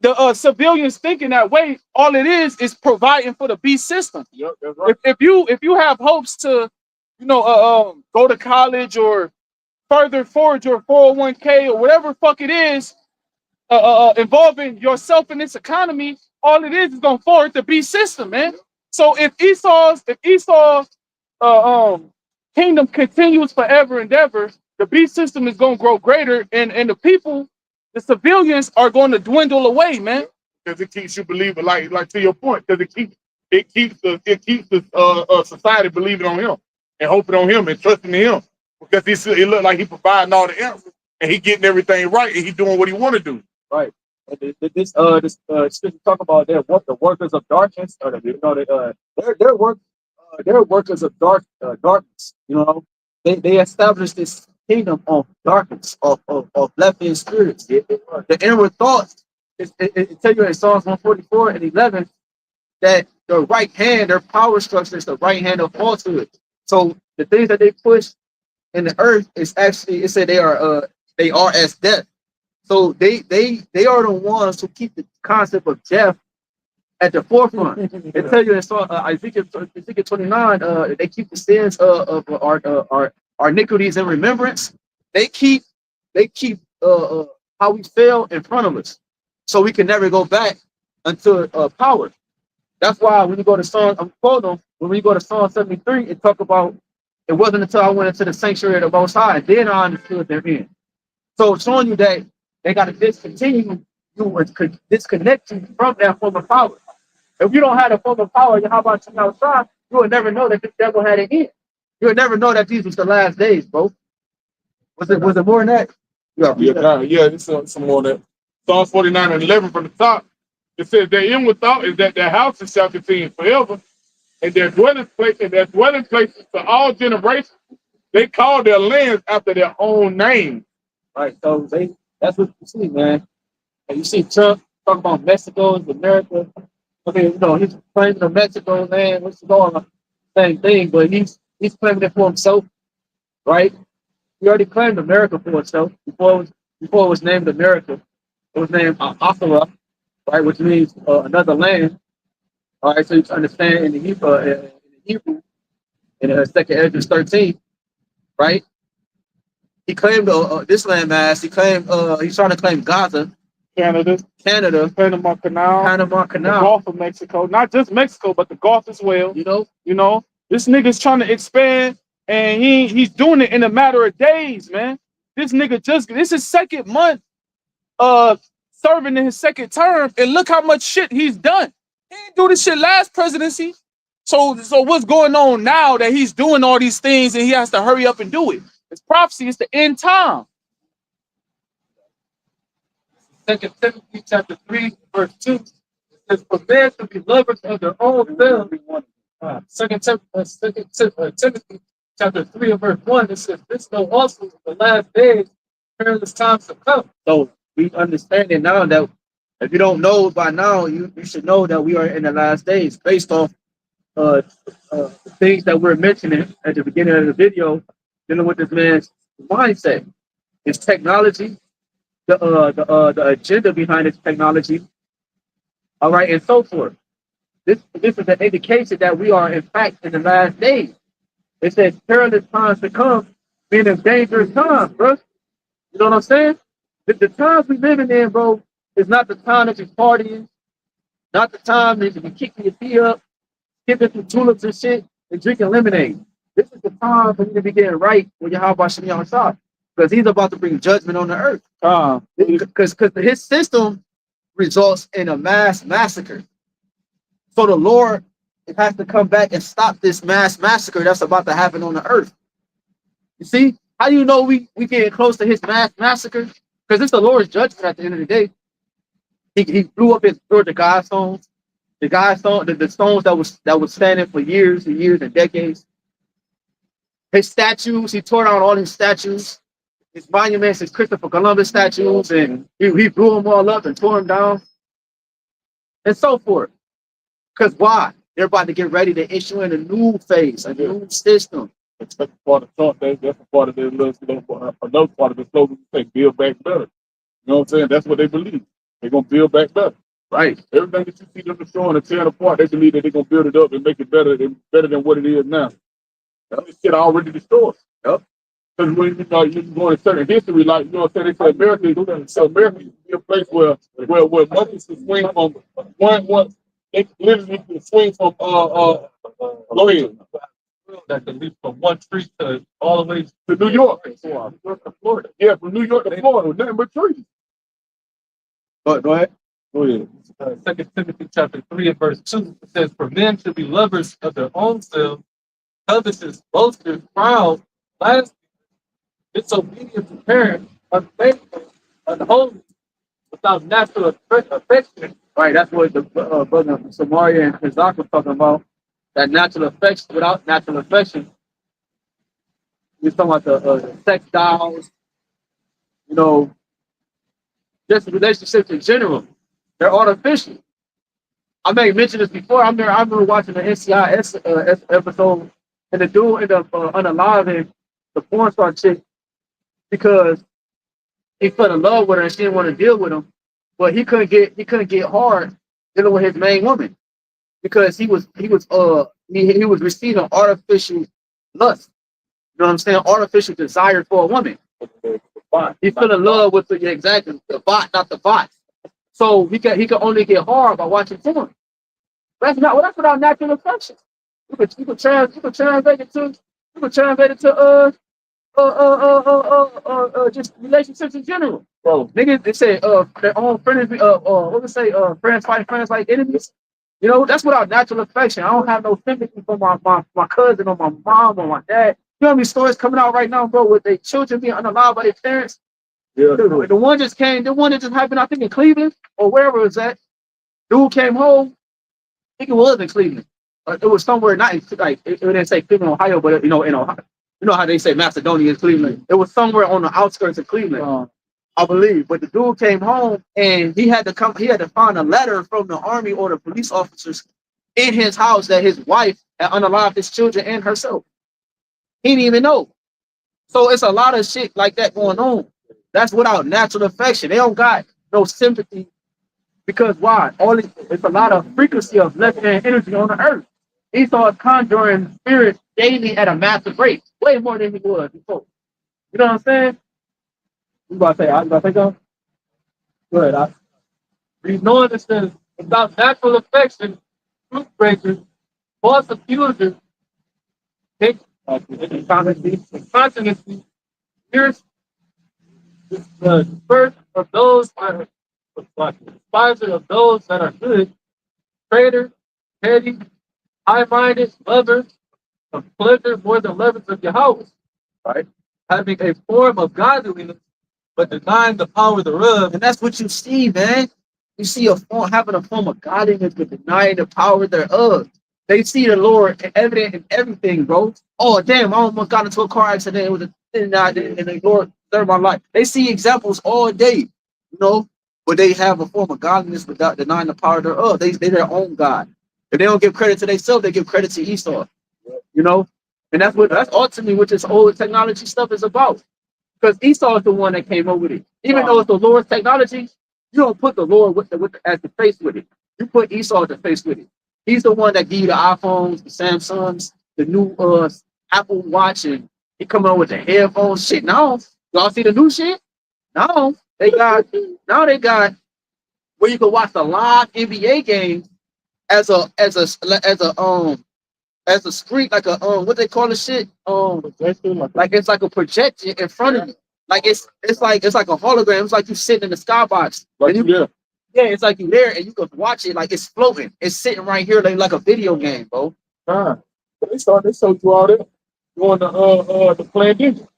the civilians thinking that way, all it is providing for the beast system. Yep, that's right. If you have hopes to, go to college or further forward your 401k or whatever fuck it is, involving yourself in this economy, all it is gonna forward the beast system, man. So if Esau's kingdom continues forever and ever, the beast system is gonna grow greater, and the people, the civilians, are going to dwindle away, man. Because it keeps you believing, like to your point, because it keeps the society believing on him and hoping on him and trusting in him, because it look like he providing all the answers and he getting everything right and he doing what he want to do. Right. And this scripture talk about the workers of darkness, or they're workers of darkness. They established this kingdom of darkness, of left-hand spirits. The inward thoughts. It tell you in Psalms 144 and 11 that the right hand, their power structure is the right hand of falsehood. So the things that they push in the earth is actually, it said they are as death. So they are the ones who keep the concept of death at the forefront. It tell you in Ezekiel 29, they keep the sins of our iniquities in remembrance. They keep how we fail in front of us, so we can never go back unto power. That's why when you go to Psalm 73, it talk about, it wasn't until I went into the sanctuary of the Most High, and then I understood their end. So it's showing you that they got to discontinue you or disconnect you from that form of power. If you don't have a form of power, how about you outside? You would never know that the devil had it in. You would never know that these was the last days, bro. Was it more than that? Yeah, it's some more than that. Psalms 49 and 11 from the top. It says their end without is that their houses shall continue forever, and their dwelling places for all generations. They call their lands after their own name. Right. So that's what you see, man. And you see Trump talk about Mexico and America. Okay, he's claiming the Mexico land, what's going on? Same thing, but he's claiming it for himself, right? He already claimed America for itself before it was named America. It was named AHBANAWA, right, which means another land. All right, so you can understand in the Hebrew, in 2nd Ezra 13, right? He claimed this landmass. He claimed he's trying to claim Gaza, Canada, Panama Canal, the Gulf of Mexico, not just Mexico, but the Gulf as well. This nigga's trying to expand, and he's doing it in a matter of days, man. This nigga this is second month serving in his second term, and look how much shit he's done. He didn't do this shit last presidency. So what's going on now that he's doing all these things and he has to hurry up and do it? It's prophecy. It's the end time. 2 Timothy chapter 3, verse 2. It says, for men to be lovers of their own selves. 2 Timothy chapter 3 and verse 1, it says, this know also the last days, perilous times to come. So we understand it now that if you don't know by now, you should know that we are in the last days based off things that we're mentioning at the beginning of the video, dealing with this man's mindset, his technology, the agenda behind his technology, all right, and so forth. This is an indication that we are in fact in the last days. It says perilous times to come, meaning dangerous times, bro. You know what I'm saying? The times we living in, bro, is not the time that you're partying, not the time that you're kicking your feet up, skipping through tulips and shit, and drinking lemonade. This is the time for you to be getting right when YAHAWASHI on top, because he's about to bring judgment on the earth. Because his system results in a mass massacre. So the Lord has to come back and stop this mass massacre that's about to happen on the earth. You see, how do you know we getting close to his mass massacre? Because it's the Lord's judgment at the end of the day. He blew up his the God stones, the stones that was standing for years and years and decades. His statues, he tore down all his statues, his monuments, his Christopher Columbus statues, and he blew them all up and tore them down, and so forth. Because why? They're about to get ready to issue in a new phase, a new system. That's part of thought. That's a part of their another part of the slogan. Say, build back better. You know what I'm saying? That's what they believe. They're gonna build back better. Right. Everything that you see them destroying and tearing apart, they believe that they're gonna build it up and make it better than what it is now. This shit already destroyed. Yep. Because when you go in certain history, like they say America used to be a place where monkeys could swing from one they literally could swing from go ahead. That can leap from one tree to all the way To New York. to Florida. Yeah, from New York to Florida, with nothing but trees. Go ahead. Go ahead. 2 Timothy chapter 3 and verse 2 it says, "For men should be lovers of their own selves, covetous, boasters, proud, blasphemous, disobedient to parents, unfaithful, unholy, without natural affection." Right. That's what the brother Samaria and Kazak was talking about. That natural affection without natural affection. We're talking about the sex dolls, just relationships in general. They're artificial. I may have mentioned this before. I remember watching the NCIS episode, and the dude ended up unaliving the porn star chick because he fell in love with her and she didn't want to deal with him. But he couldn't get hard dealing with his main woman because he was receiving artificial lust. You know what I'm saying? Artificial desire for a woman. He fell in love with the bot, not the bot. So he could only get hard by watching porn. That's without natural affection. You could translate it to just relationships in general. Bro, niggas they say their own friends what they say friends fight friends like enemies. That's without natural affection. I don't have no sympathy for my cousin or my mom or my dad. You know how many stories coming out right now, bro, with their children being unalived by their parents? Yeah. The one that just happened, I think, in Cleveland or wherever it's at. Dude came home. I think it was in Cleveland. It was somewhere not in, like it didn't say Cleveland, Ohio, but in Ohio. You know how they say Macedonia is Cleveland. It was somewhere on the outskirts of Cleveland, I believe. But the dude came home and he had to find a letter from the army or the police officers in his house that his wife had unalived his children and herself. He didn't even know. So it's a lot of shit like that going on. That's without natural affection. They don't got no sympathy because why? It's a lot of frequency of left-hand energy on the earth. Esau is conjuring spirits daily at a massive rate, way more than he was before. You know what I'm saying? You about to say, I was about to go? Go ahead. We know it says, without natural affection, truth breakers, false accusers, incontinency, fierce, the first of those that are despiser of those that are good, traitors, petty, high-minded, lovers of pleasure more than lovers of Yahawah, right? Having a form of godliness, but denying the power thereof. And that's what you see, man. You see having a form of godliness, but denying the power thereof. They see the Lord evident in everything, bro. Oh, damn, I almost got into a car accident. It was and the Lord served my life. They see examples all day, but they have a form of godliness without denying the power thereof. They're their own God. If they don't give credit to themselves, they give credit to Esau. And that's ultimately what this old technology stuff is about. Because Esau is the one that came up with it. Even though it's the Lord's technology, you don't put the Lord as the face with it. You put Esau as the face with it. He's the one that give you the iPhones, the Samsungs, the new Apple Watch, and he come up with the headphones. Shit, now y'all see the new shit? Now they got where you can watch the live NBA games as a screen, like a what they call the shit, like it's like a projection in front of you, like it's like a hologram. It's like you sitting in the skybox, yeah, it's like you there and you can watch it like it's floating. It's sitting right here like a video game, bro. They showed you all that doing the pandemic.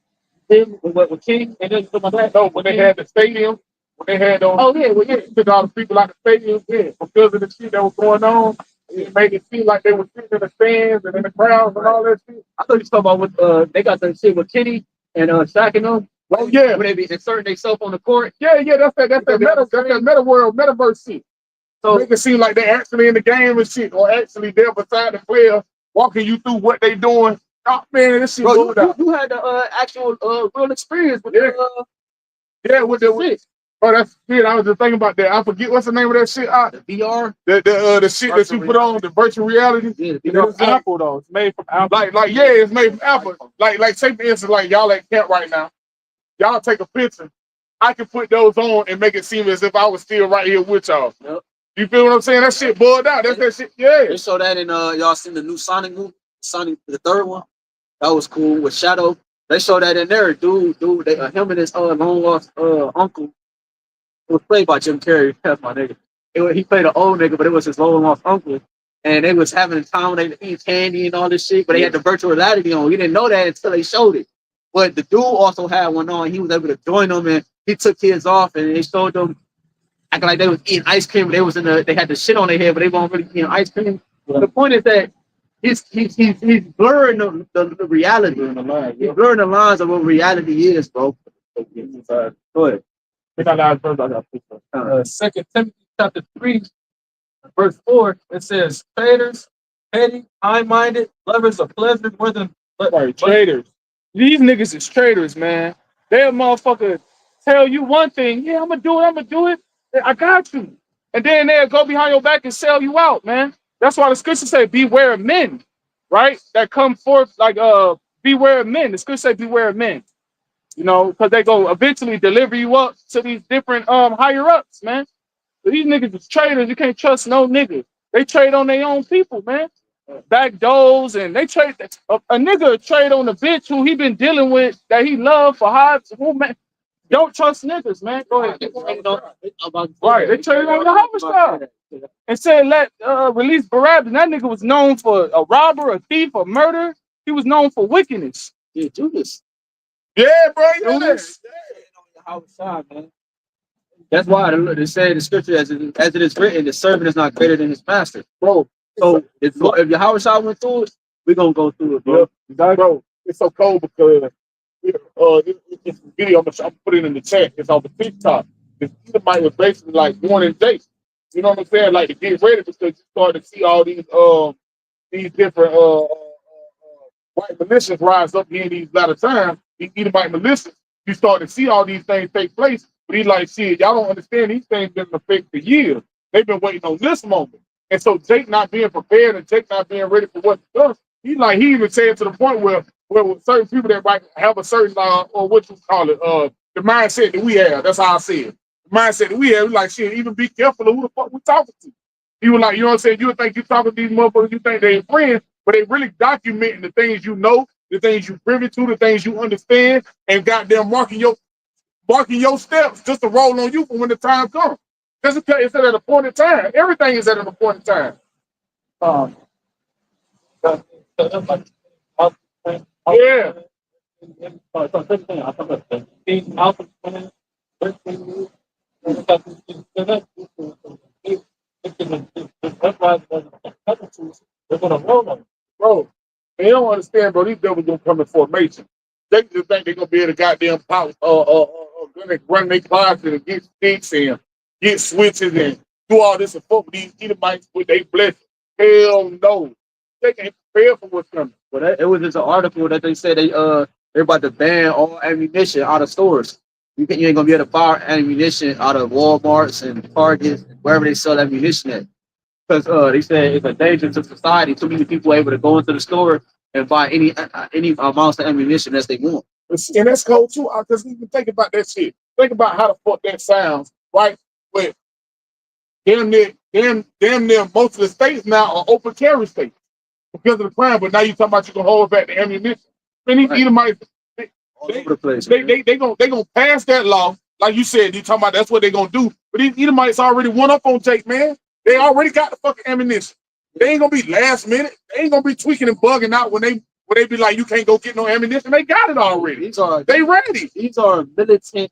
With King and then some of that. No, when they had the stadium, when they had those. Oh yeah, well yeah, took all the people out the stadium, because of the shit that was going on. It made it seem like they were sitting in the stands and in the crowds and all that shit. I thought you was talking about what they got that shit with Kenny and Shaq and them. Oh yeah, when they be inserting themselves on the court. Yeah, that's that meta world, metaverse shit. So make it seem like they're actually in the game and shit, or actually there beside the player, walking you through what they doing. Oh man, this shit. Bro, you had the actual real experience with with the Oh, that's shit. I was just thinking about that. I forget what's the name of that shit. VR. The shit that you put on the virtual reality. Yeah, You know, it's Apple though. It's made from Apple. Like yeah, it's made from Apple. Like say for instance, like y'all at camp right now. Y'all take a picture. I can put those on and make it seem as if I was still right here with y'all. Yep. You feel what I'm saying? That shit boiled out. That's that shit. Yeah. They show that in y'all seen the new Sonic movie, Sonic the third one. That was cool with Shadow. They show that in there, dude. They him and his long lost uncle. It was played by Jim Carrey. That's my nigga. He played an old nigga, but it was his long lost uncle. And they was having a time when they eat candy and all this shit, but they had the virtual reality on. We didn't know that until they showed it. But the dude also had one on. He was able to join them, and he took his off, and they showed them acting like they was eating ice cream. They was they had the shit on their head, but they weren't really eating ice cream. But the point is that he's blurring the reality. He's blurring the lines of what reality is, bro. Go ahead. Second Timothy chapter 3, verse 4, it says, traitors, petty, high-minded, lovers of pleasure more than Traitors. These niggas is traitors, man. They'll motherfucker tell you one thing, yeah, I'm gonna do it. I got you. And then they'll go behind your back and sell you out, man. That's why the scriptures say beware of men, right? That come forth like beware of men. The scriptures say beware of men. You know, because they go eventually deliver you up to these different higher ups, man. So these niggas is traitors. You can't trust no nigga. They trade on their own people, man. Back doors, and they trade a nigga trade on the bitch who he been dealing with that he loved for high. Man, don't trust niggas, man. Go ahead. Right, they traded on the HAQADASH and said let release Barabbas. That nigga was known for a robber, a thief, a murder. He was known for wickedness. Yeah, Judas. Yeah, bro. Judas. Man. That's why they say in the scripture, as it is written, the servant is not greater than his master, bro. So if YAHWAH went through it, we're gonna go through it, bro. Yeah, bro, it's so cold because this video, I'm putting it in the chat. It's on the TikTok. This Edomite was basically like warning Jake. You know what I'm saying? Like to get ready because you start to see all these different white militias rise up here in these latter times. These Edomite militias, you start to see all these things take place. But he's like, shit, y'all don't understand. These things been in effect for years. They've been waiting on this moment. And so Jake not being prepared and Jake not being ready for what's done, he even said to the point where certain people that might have a certain or what you call it, the mindset that we have. That's how I see it. The mindset that we have, we like shit, even be careful of who the fuck we talking to. He was like, you know what I'm saying? You would think you talking to these motherfuckers, you think they're friends, but they really documenting the things you know, the things you privy to, the things you understand, and goddamn marking your steps just to roll on you for when the time comes. Just because it's at an appointed time. Everything is at an appointed time. Yeah. Bro, they don't understand, bro. These devils gonna come in formation. They just think they're gonna be able to goddamn pop gonna run their closet and get sticks and get switches and do all this and fuck with these Edomites with their blessing. Hell no. They can't prepare for what's coming. Well, it was just an article that they said they're about to ban all ammunition out of stores. You ain't gonna be able to buy ammunition out of Walmarts and Targets, wherever they sell ammunition at. Because they said it's a danger to society. Too many people are able to go into the store and buy any amounts of ammunition as they want. And that's cold too. I just even think about that shit. Think about how the fuck that sounds, right? But damn near most of the states now are open carry states because of the crime. But now you talking about you can hold back the ammunition. Many Edomites, they gonna pass that law, like you said. You talking about that's what they gonna do. But these Edomites already won up on Jake, man. They already got the fucking ammunition. They ain't gonna be last minute. They ain't gonna be tweaking and bugging out when they be like, you can't go get no ammunition. They got it already. They ready. These are militant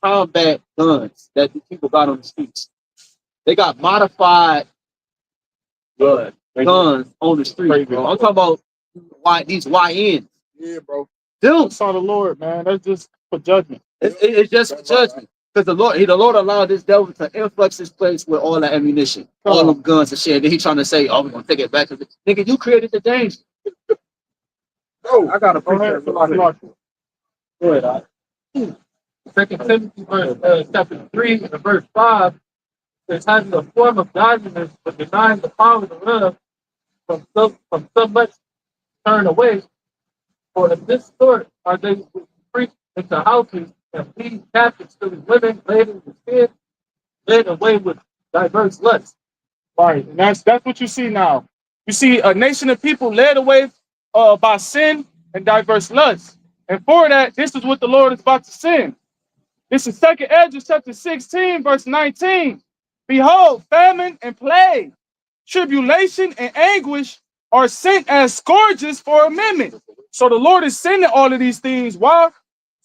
combat guns that the people got on the streets. They got modified guns on the street, bro. I'm talking about these YNs. Yeah, bro. Dude, That's all the Lord, man. That's just for judgment. It's just for judgment. Because the Lord allowed this devil to influx this place with all the ammunition, all them guns and shit. Then he trying to say, "Oh, we're gonna take it back to the nigga." You created the danger. Oh, I got a picture. Go ahead. Go ahead. 2 Timothy chapter 3 and verse 5 says, having a form of godliness, but denying the power thereof, from so much turn away. For of this sort are they who preach into houses and lead captives to the women laden with sin, led away with diverse lusts. Right. And that's what you see now. You see a nation of people led away by sin and diverse lusts. And for that, this is what the Lord is about to send. This is 2 Ezra chapter 16, verse 19. Behold, famine and plague, tribulation and anguish are sent as scourges for amendment. So the Lord is sending all of these things. Why?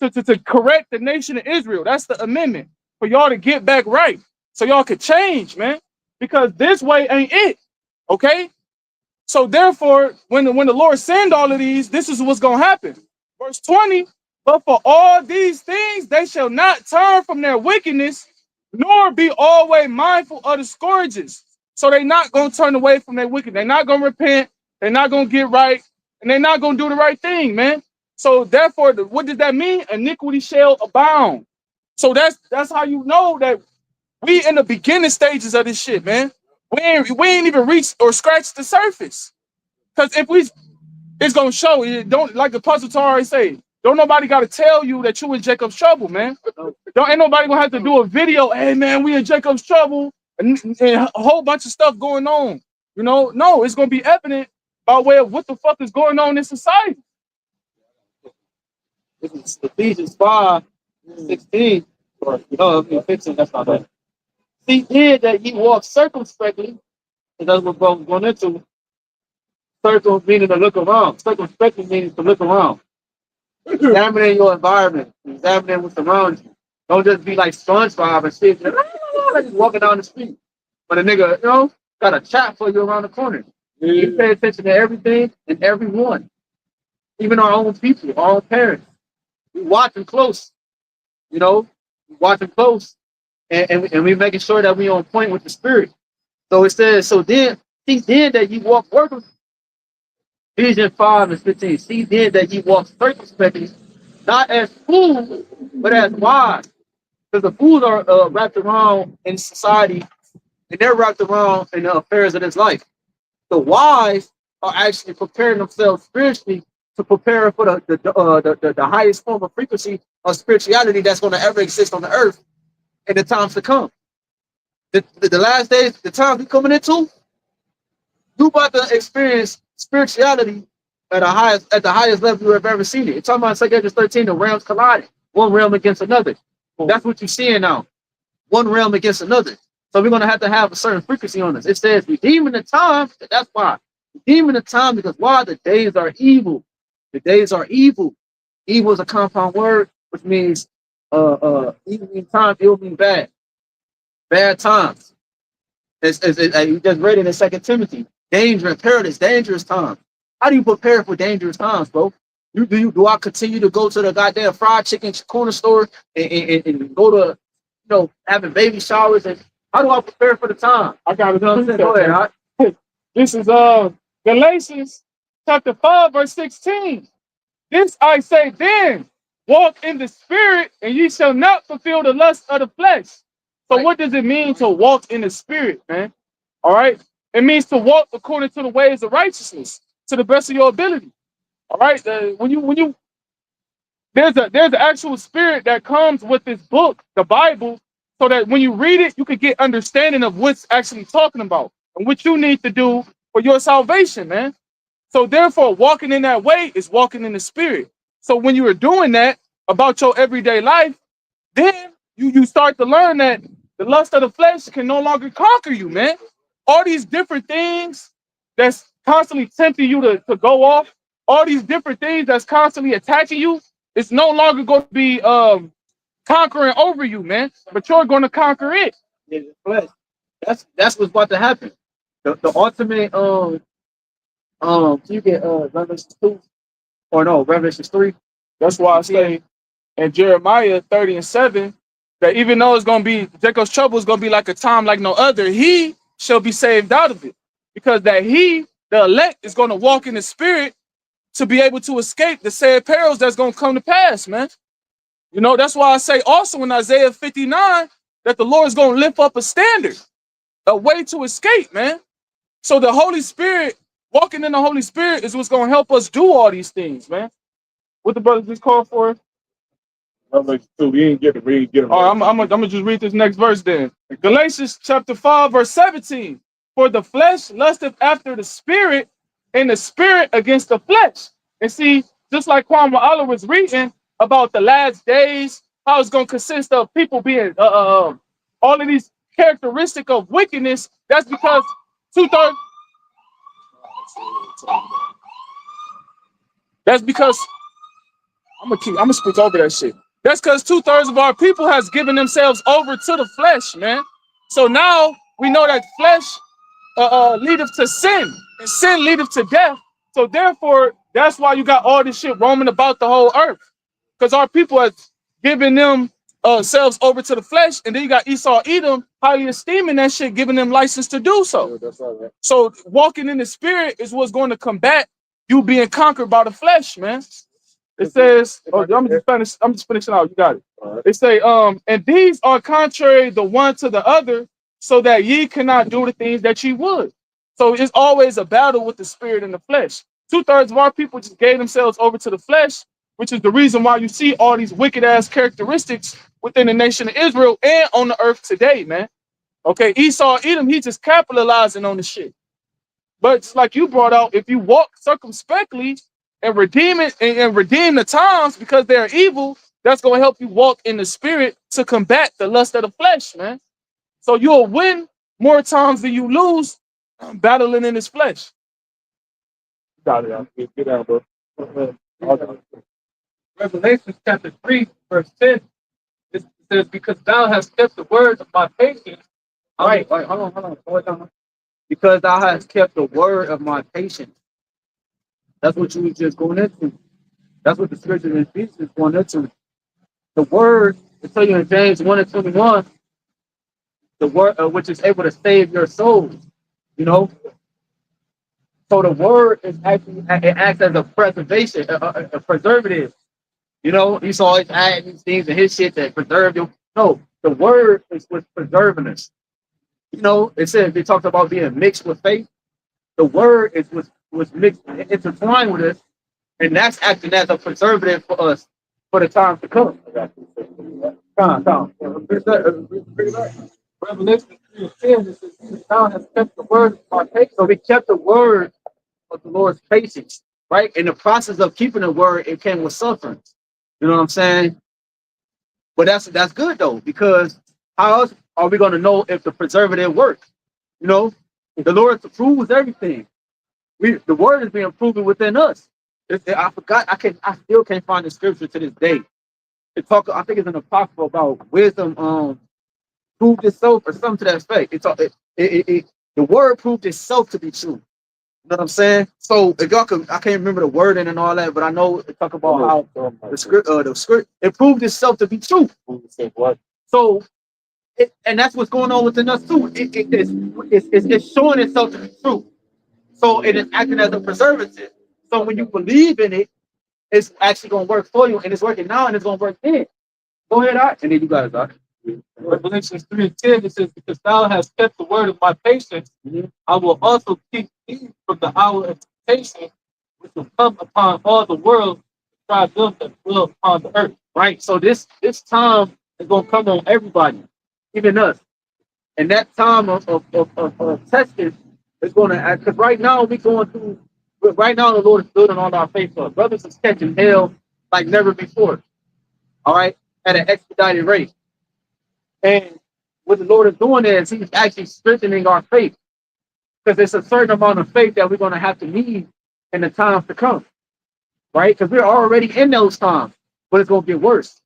To correct the nation of Israel. That's the amendment. For y'all to get back right. So y'all could change, man. Because this way ain't it. Okay? So therefore, when the Lord send all of these, this is what's going to happen. Verse 20, but for all these things, they shall not turn from their wickedness, nor be always mindful of the scourges. So they're not going to turn away from their wickedness. They're not going to repent. They're not going to get right. And they're not going to do the right thing, man. So therefore, what does that mean? Iniquity shall abound. So that's how you know that we in the beginning stages of this shit, man. We ain't even reached or scratched the surface. Because if we, it's gonna show. It don't, like the Apostle Tari say, don't nobody gotta tell you that you in Jacob's trouble, man. Ain't nobody gonna have to do a video, hey man, we in Jacob's trouble, and a whole bunch of stuff going on. You know, no, it's gonna be evident by way of what the fuck is going on in society. This is Ephesians 5:16. Or, 15, that's not bad. See then that ye walk circumspectly, and that's what we're going into. Circle meaning to look around. Circumspectly means to look around. Examining your environment, examining what's around you. Don't just be like SpongeBob and shit, just walking down the street. But a nigga, got a chat for you around the corner. You pay attention to everything and everyone, even our own people, our own parents. We watching close, watching close, and we making sure that we on point with the spirit. So it says, so then, see then that you walk working. Ephesians 5:15. See then that ye walk circumspectly, not as fools, but as wise. Because the fools are wrapped around in society, and they're wrapped around in the affairs of this life. The wise are actually preparing themselves spiritually to prepare for the highest form of frequency of spirituality that's going to ever exist on the earth in the times to come. The last days, the times we're coming into, you about to experience spirituality at the highest level you have ever seen it. It's talking about 2 Ezra 13, the realms colliding, one realm against another. That's what you're seeing now, one realm against another. So we're gonna have to have a certain frequency on this. It says redeeming the time. That's why redeeming the time, because why? The days are evil. The days are evil. Evil is a compound word, which means evil means time, ill means bad. Bad times. You just read it in 2 Timothy. Danger and perilous, dangerous times. How do you prepare for dangerous times, bro? Do I continue to go to the goddamn fried chicken corner store and go to having baby showers? And how do I prepare for the time? I got it. Go ahead. This is Galatians chapter 5, verse 16. This I say then, walk in the spirit, and ye shall not fulfill the lust of the flesh. So what does it mean to walk in the spirit, man? All right. It means to walk according to the ways of righteousness, to the best of your ability. All right. There's an actual spirit that comes with this book, the Bible, so that when you read it, you can get understanding of what's actually talking about and what you need to do for your salvation, man. So therefore, walking in that way is walking in the spirit. So when you are doing that about your everyday life, then you start to learn that the lust of the flesh can no longer conquer you, man. All these different things that's constantly tempting you to go off, all these different things that's constantly attacking you, it's no longer going to be conquering over you, man. But you're going to conquer it. Yeah, the flesh. That's what's about to happen. The ultimate you get Revelation 2 or no Revelation 3. That's why I say in Jeremiah 30:7 that even though it's going to be Jacob's trouble is going to be like a time like no other, he shall be saved out of it, because that the elect, is going to walk in the spirit to be able to escape the sad perils that's going to come to pass, man. You know, that's why I say also in Isaiah 59 that the Lord is going to lift up a standard, a way to escape, man. So the Holy Spirit, walking in the Holy Spirit is what's going to help us do all these things, man. What the brothers just called for? We ain't get it. All right, I'm gonna just read this next verse then. Galatians chapter 5, verse 17. For the flesh lusteth after the spirit, and the spirit against the flesh. And see, just like Kwame Allah was reading about the last days, how it's gonna consist of people being all of these characteristics of wickedness. That's because 2/3. That's because I'm gonna speak over that shit. That's because 2/3 of our people has given themselves over to the flesh, man. So now we know that flesh leadeth to sin, and sin leadeth to death. So therefore, that's why you got all this shit roaming about the whole earth, because our people have given themselves over to the flesh, and then you got Esau, Edom, highly esteeming that shit, giving them license to do so. Yeah, that's right. So walking in the spirit is what's going to combat you being conquered by the flesh, man. It says, I'm just finishing out. You got it. Right. It say, and these are contrary the one to the other, so that ye cannot do the things that ye would. So it's always a battle with the spirit and the flesh. 2/3 of our people just gave themselves over to the flesh, which is the reason why you see all these wicked ass characteristics within the nation of Israel and on the earth today, man. Okay, Esau, Edom, he just capitalizing on the shit. But it's like you brought out, if you walk circumspectly and redeem it and redeem the times because they're evil, that's going to help you walk in the spirit to combat the lust of the flesh, man. So you'll win more times than you lose battling in his flesh. Got it. Get out, bro. Revelation chapter 3, verse 10. It says, because thou hast kept the word of my patience. All right, hold on. Because thou hast kept the word of my patience. That's what you were just going into. That's what the scripture in Ephesians is going into. The word, to tell you in James 1:21, the word which is able to save your souls. You know? So the word is actually, it acts as a preservation, a preservative. You know, he's always adding these things in his shit that preserve you. No, the word is what's preserving us. You know, it says they talked about being mixed with faith. The word is was mixed, intertwined with us, and that's acting as a preservative for us for the time to come. Revelation 3:10, it says, thou hast kept the word of my patience. So we kept the word of the Lord's patience, right? In the process of keeping the word, it came with suffering. You know what I'm saying? But that's good though, because how else are we going to know if the preservative works? You know, the Lord proves everything. The word is being proven within us. I still can't find the scripture to this day. I think it's an apocrypha about wisdom proved itself or something to that effect. The word proved itself to be true. You know what I'm saying? So if y'all could, I can't remember the wording and all that, but I know it talk about how the script, it proved itself to be true. So, and that's what's going on within us too. It's showing itself to be true. So it is acting as a preservative. So when you believe in it, it's actually going to work for you, and it's working now, and it's going to work then. Go ahead, Doc. And then you got it, Doc. Revelation 3:10, it says, because thou hast kept the word of my patience, I will also keep thee from the hour of temptation, which will come upon all the world to try them that dwell upon the earth. Right. So this time is going to come on everybody, even us. And that time of testing is going to act, because right now the Lord is building on our faith. So brothers is catching hell like never before. All right, at an expedited rate. And what the Lord is doing is he's actually strengthening our faith, because there's a certain amount of faith that we're going to have to need in the times to come, right? Because we're already in those times, but it's going to get worse.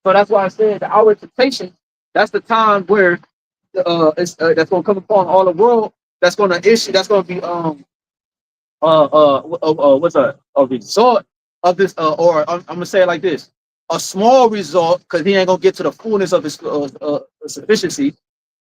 So that's why I said the hour of temptation, that's the time where that's going to come upon all the world. That's going to issue. That's going to be what's a result of this, or I'm going to say it like this. A small result, because he ain't gonna get to the fullness of his sufficiency.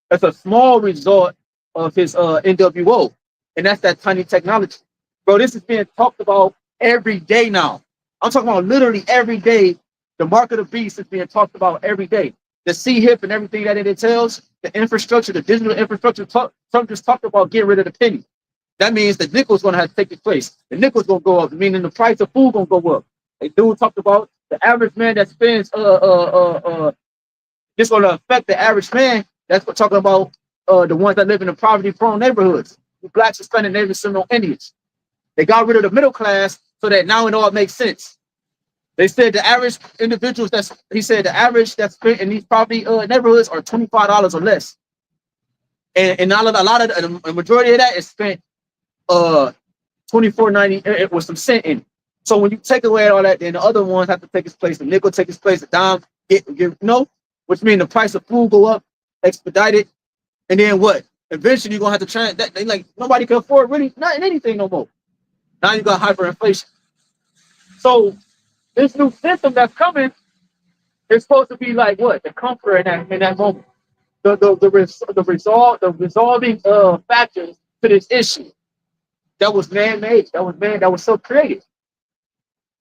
That's a small result of his NWO, and that's that tiny technology, bro. This is being talked about every day now. I'm talking about literally every day. The mark of the beast is being talked about every day. The C-HIP and everything that it entails, the infrastructure, the digital infrastructure. Trump just talked about getting rid of the penny. That means the nickel's going to have to take its place. The nickel's going to go up, meaning the price of food going to go up. A dude talked about the average man that spends it's going to affect the average man. That's what talking about the ones that live in the poverty-prone neighborhoods. The blacks, Hispanic, Native, Seminole Indians. They got rid of the middle class so that now it all makes sense. They said the average individuals he said the average that's spent in these poverty neighborhoods are $25 or less. And a lot of the majority of that is spent $24.90 with some cent in it. So when you take away all that, then the other ones have to take its place. The nickel take its place, the dime which means the price of food go up, expedited, and then what? Eventually you're gonna have to they like nobody can afford really nothing, anything no more. Now you got hyperinflation. So this new system that's coming is supposed to be like what? The comfort in that moment. The resolving factors to this issue that was man-made, that was so creative.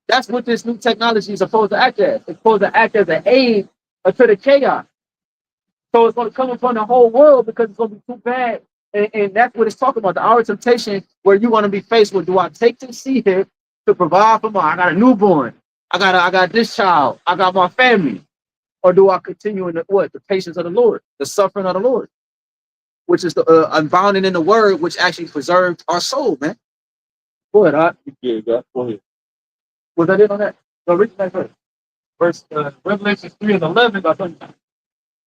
That's what this new technology is supposed to act as. It's supposed to act as an aid to the chaos. So it's going to come upon the whole world because it's going to be too bad. And that's what it's talking about. The hour of temptation where you're going to be faced with, do I take this seed here to provide for I got a newborn. I got this child. I got my family. Or do I continue in the patience of the Lord, the suffering of the Lord, which is the unbounding in the word, which actually preserved our soul, man. Go ahead, Yeah, go ahead. Was that it on that? No, read that first. Verse Revelation 3:11.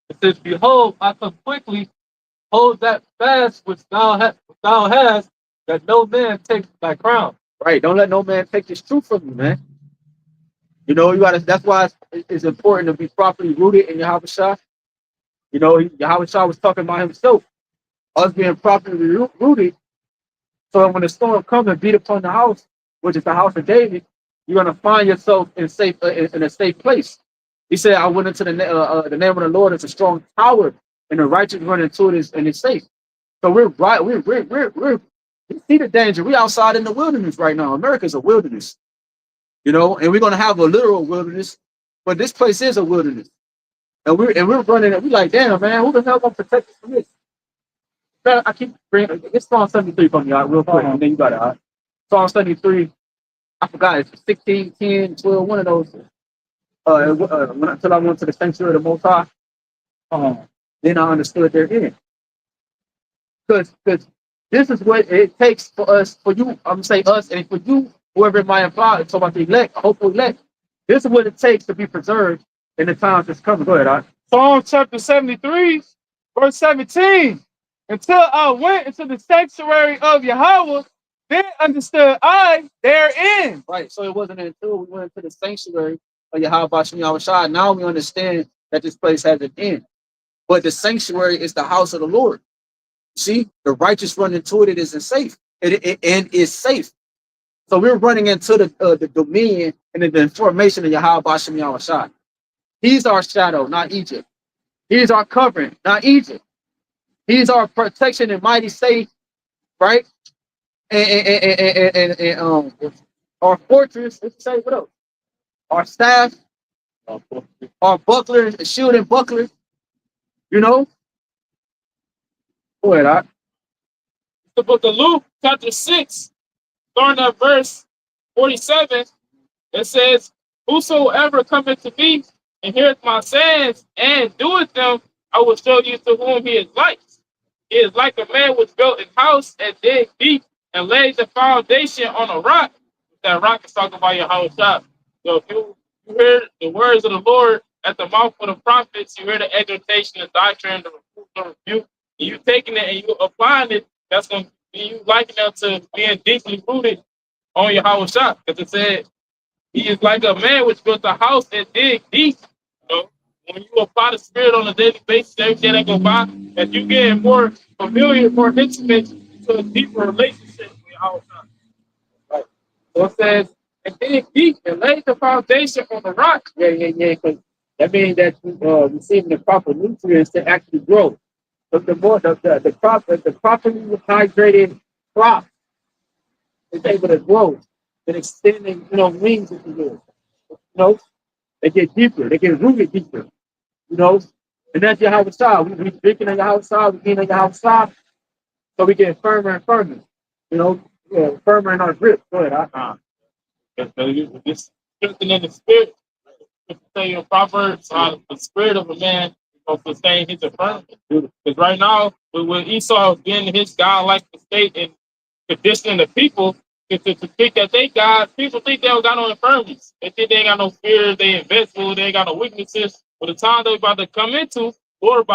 It says, "Behold, I come quickly. Hold that fast which thou hast, that no man take thy crown." Right. Don't let no man take this truth from you, man. You know, that's why it's important to be properly rooted in YAHWASHI. You know, YAHWASHI was talking about himself, us being properly rooted, so that when the storm comes and beat upon the house, which is the house of David, you're gonna find yourself in a safe place. He said, "I went into the name of the Lord is a strong tower, and the righteous run into it and it's safe." So we see the danger. We're outside in the wilderness right now. America's a wilderness. You know, and we're gonna have a literal wilderness, but this place is a wilderness, and we're running it. We like, damn, man, who the hell gonna protect us from this? Man, I keep bringing it's Psalm 73 from you, real quick, and then you got it. Psalm 73. I forgot it's 16, 10, 12, one of those. Until I went to the sanctuary of the Most High, then I understood their end. Because this is what it takes for us, for you. I'm gonna say us, and for you. Whoever it might apply, it's about the elect, hopefully elect. This is what it takes to be preserved in the times that's coming. Go ahead, Psalm chapter 73, verse 17. Until I went into the sanctuary of Yahweh, then understood I therein. Right. So it wasn't until we went into the sanctuary of YAHWASHI. Now we understand that this place has an end. But the sanctuary is the house of the Lord. See, the righteous run into it isn't safe. It is safe. So we're running into the dominion and the formation of YAHWASHI. He's our shadow, not Egypt. He's our covering, not Egypt. He's our protection and mighty safe, right? And our fortress. Let's say what else? Our staff, our buckler, shield and buckler. You know. Go ahead, The book of Luke, chapter 6, starting at verse 47, it says, "Whosoever cometh to me and heareth my sayings and doeth them, I will show you to whom he is like. He is like a man which built his house and dig deep and laid the foundation on a rock." That rock is talking about your house shop. So if you hear the words of the Lord at the mouth of the prophets, you hear the exhortation, the doctrine, the reproof, the rebuke, and you taking it and you applying it, that's going to be you liking up to being deeply rooted on your house shop. Because it said, he is like a man which built a house and dig deep. You know, when you apply the spirit on a daily basis, every day that go by, as you get more familiar, more intimate to a deeper relationship with our son. Right. So it says, and dig deep and lay the foundation on the rock. Yeah. Because that means that you receiving the proper nutrients to actually grow. But the more the properly hydrated crop is able to grow and extending, wings if you will. They get deeper. They get rooted deeper. You know, and that's Yahawah. We drinking on Yahawah. We eating on Yahawah. So we get firmer and firmer. You know, yeah, firmer in our grip. Go ahead. This strengthening the spirit. Say in Proverbs, the spirit of a man will sustain his infirmity. Because right now, with Esau being his godlike state and conditioning the people to think that they God, people think they don't got no infirmities. They think they ain't got no fears, they invincible, they ain't got no weaknesses. But the time they're about to come into, Lord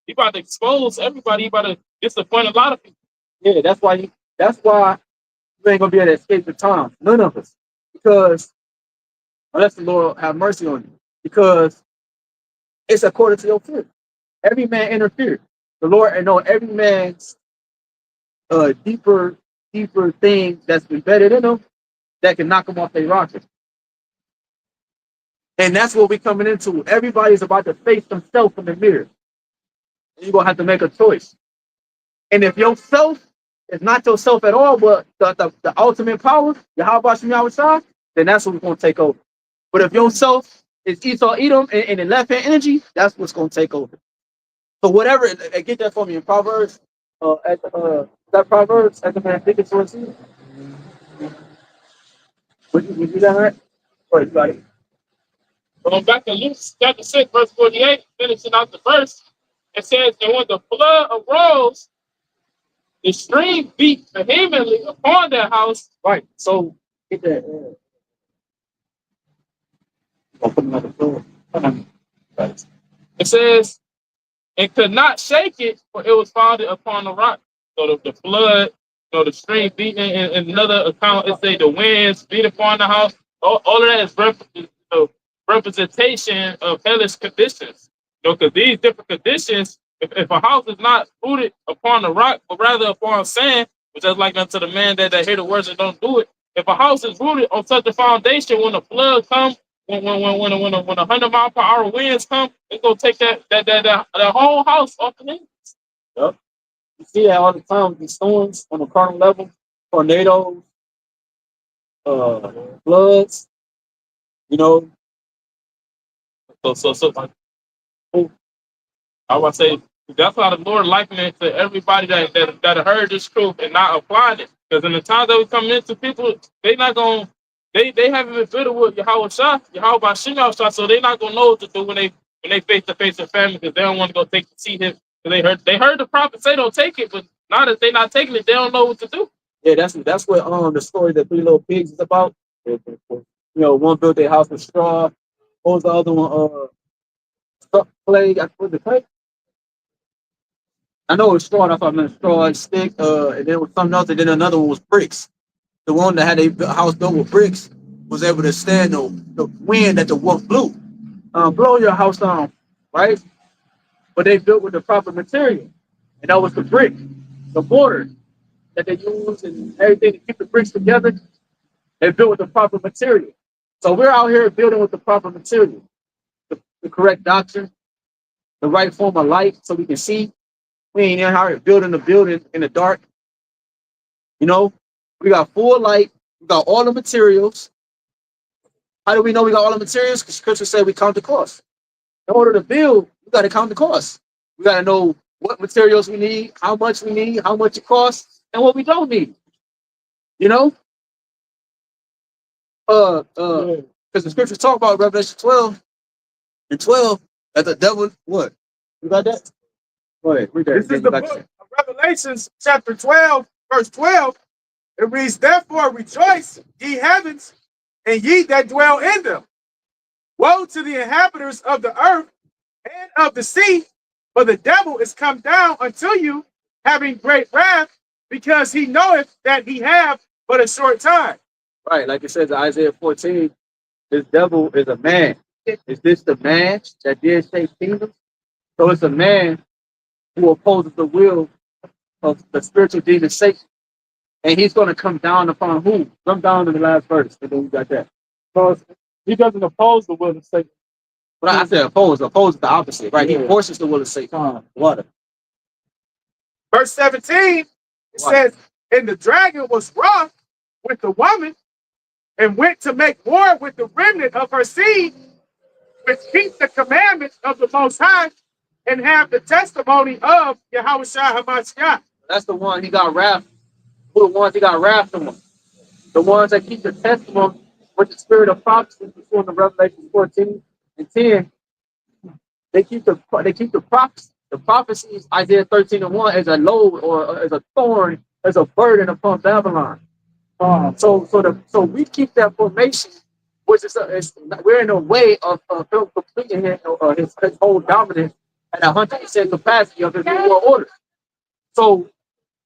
he about to expose everybody, he about to disappoint a lot of people. Yeah, that's why you ain't gonna be able to escape the time. None of us. Because unless the Lord have mercy on you. Because it's according to your fear. Every man interfered. The Lord and know every man's deeper thing that's embedded in them that can knock them off their rocket. And that's what we're coming into. Everybody's about to face themselves in the mirror. And you're gonna have to make a choice. And if yourself is not yourself at all, but the ultimate power, YAHWASHI, then that's what we're gonna take over. But if yourself is Esau Edom and the left hand energy, that's what's gonna take over. So whatever, get that for me in Proverbs. That Proverbs at the man thinking towards you. Would you do that right? Or you got it? Going back to Luke chapter 6, verse 48, finishing out the verse, it says, and when the flood arose, the stream beat vehemently upon that house. Right. So get that. I'll put another floor. It says, and could not shake it, for it was founded upon the rock. So the flood, the stream beating, and another account, it say the winds beat upon the house. All of that is representation of hellish conditions. Because these different conditions, if a house is not rooted upon the rock, but rather upon sand, which is like unto the man that hear the words and don't do it. If a house is rooted on such a foundation, when the flood comes, when 100-mile-per-hour winds come, it's gonna take that whole house off the hinges. Yep. You see that all the time with these storms on the carnal level, tornadoes, floods, you know. So I would say that's why the Lord likened it to everybody that heard this truth and not applied it. Because in the time that we come into, people they not gonna they haven't been bitter with YAHWASHI, so they're not gonna know what to do when they face to face with family, because they don't want to go take the seat him. They heard the prophet say don't take it, but now that they're not taking it, they don't know what to do. Yeah, that's what the story of the three little pigs is about. You know, one built their house with straw. What was the other one? Clay. I put the clay. I know it was straw. That's what I meant. Straw and stick. And then it was something else. And then another one was bricks. The one that had a house built with bricks was able to stand the wind that the wolf blew. Blow your house down, right? But they built with the proper material, and that was the brick, the mortar that they used, and everything to keep the bricks together. They built with the proper material. So we're out here building with the proper material, the correct doctrine, the right form of light, so we can see. We ain't out here building the building in the dark. You know, we got full light. We got all the materials. How do we know we got all the materials? Because Scripture said we count the cost. In order to build, we got to count the cost. We got to know what materials we need, how much we need, how much it costs, and what we don't need. You know? Because the scriptures talk about Revelation 12 and 12 that the devil, what? You got that? Go ahead, read that. This is the book of Revelations, chapter 12, verse 12. It reads, therefore rejoice, ye heavens, and ye that dwell in them. Woe to the inhabitants of the earth and of the sea, for the devil is come down unto you, having great wrath, because he knoweth that he have but a short time. Right, like it says in Isaiah 14, this devil is a man. Is this the man that did shape kingdoms? So it's a man who opposes the will of the spiritual demon Satan. And he's going to come down upon who? Come down to the last verse. And then we got that. So he doesn't oppose the will of Satan. But I said oppose. Oppose is the opposite, right? Yeah. He forces the will of Satan. What? Verse 17, it says, and the dragon was wroth with the woman and went to make war with the remnant of her seed, which keep the commandments of the Most High and have the testimony of Yahawashi HaMashiach. That's the one he got wrath. Who the ones he got wrath from? The ones that keep the testimony with the spirit of prophecy before the Revelation 14 and 10. They keep the prophecy. The prophecies, Isaiah 13 and 1, as a load or as a thorn, as a burden upon Babylon. So we keep that formation, which is we're in a way of him completing his whole dominance at 100% capacity of his new world order. So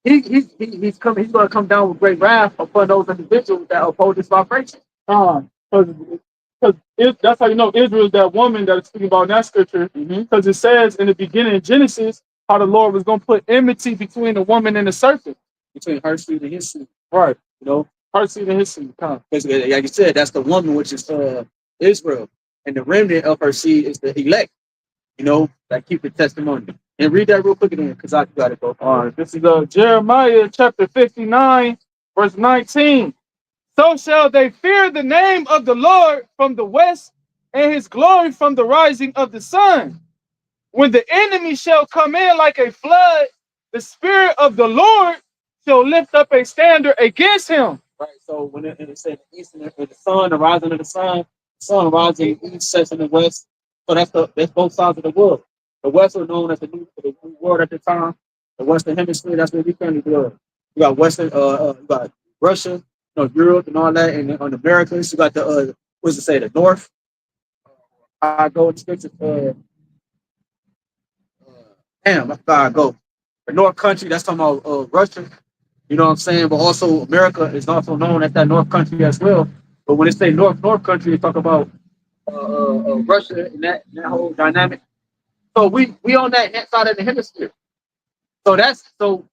he's going to come down with great wrath upon those individuals that oppose this vibration. Because that's how you know Israel is that woman that is speaking about in that scripture. Because it says in the beginning in Genesis how the Lord was going to put enmity between the woman and the serpent, Between her seed and his seed. right? You know, Her seed and his seed. because like you said, that's the woman, which is Israel, and the remnant of her seed is the elect. You know, that keep the testimony. And read that real quick again, because I got it, bro. All right, this is Jeremiah chapter 59, verse 19. So shall they fear the name of the Lord from the west, and his glory from the rising of the sun. When the enemy shall come in like a flood, the spirit of the Lord shall lift up a standard against him. Right. So when it said the east and the sun, the rising of the sun rising east, sets in the west. So that's both sides of the world. The west was known as the new world at the time. The western hemisphere, that's where we currently live. You got western, you got Russia, Europe and all that, and on the Americas, you got the what's it say, the north. I go and stick to damn, I gotta go. The North Country, that's talking about Russia. You know what I'm saying? But also America is also known as that North Country as well. But when they say North Country, they talk about Russia and that whole dynamic. So we on that side of the hemisphere. So that's so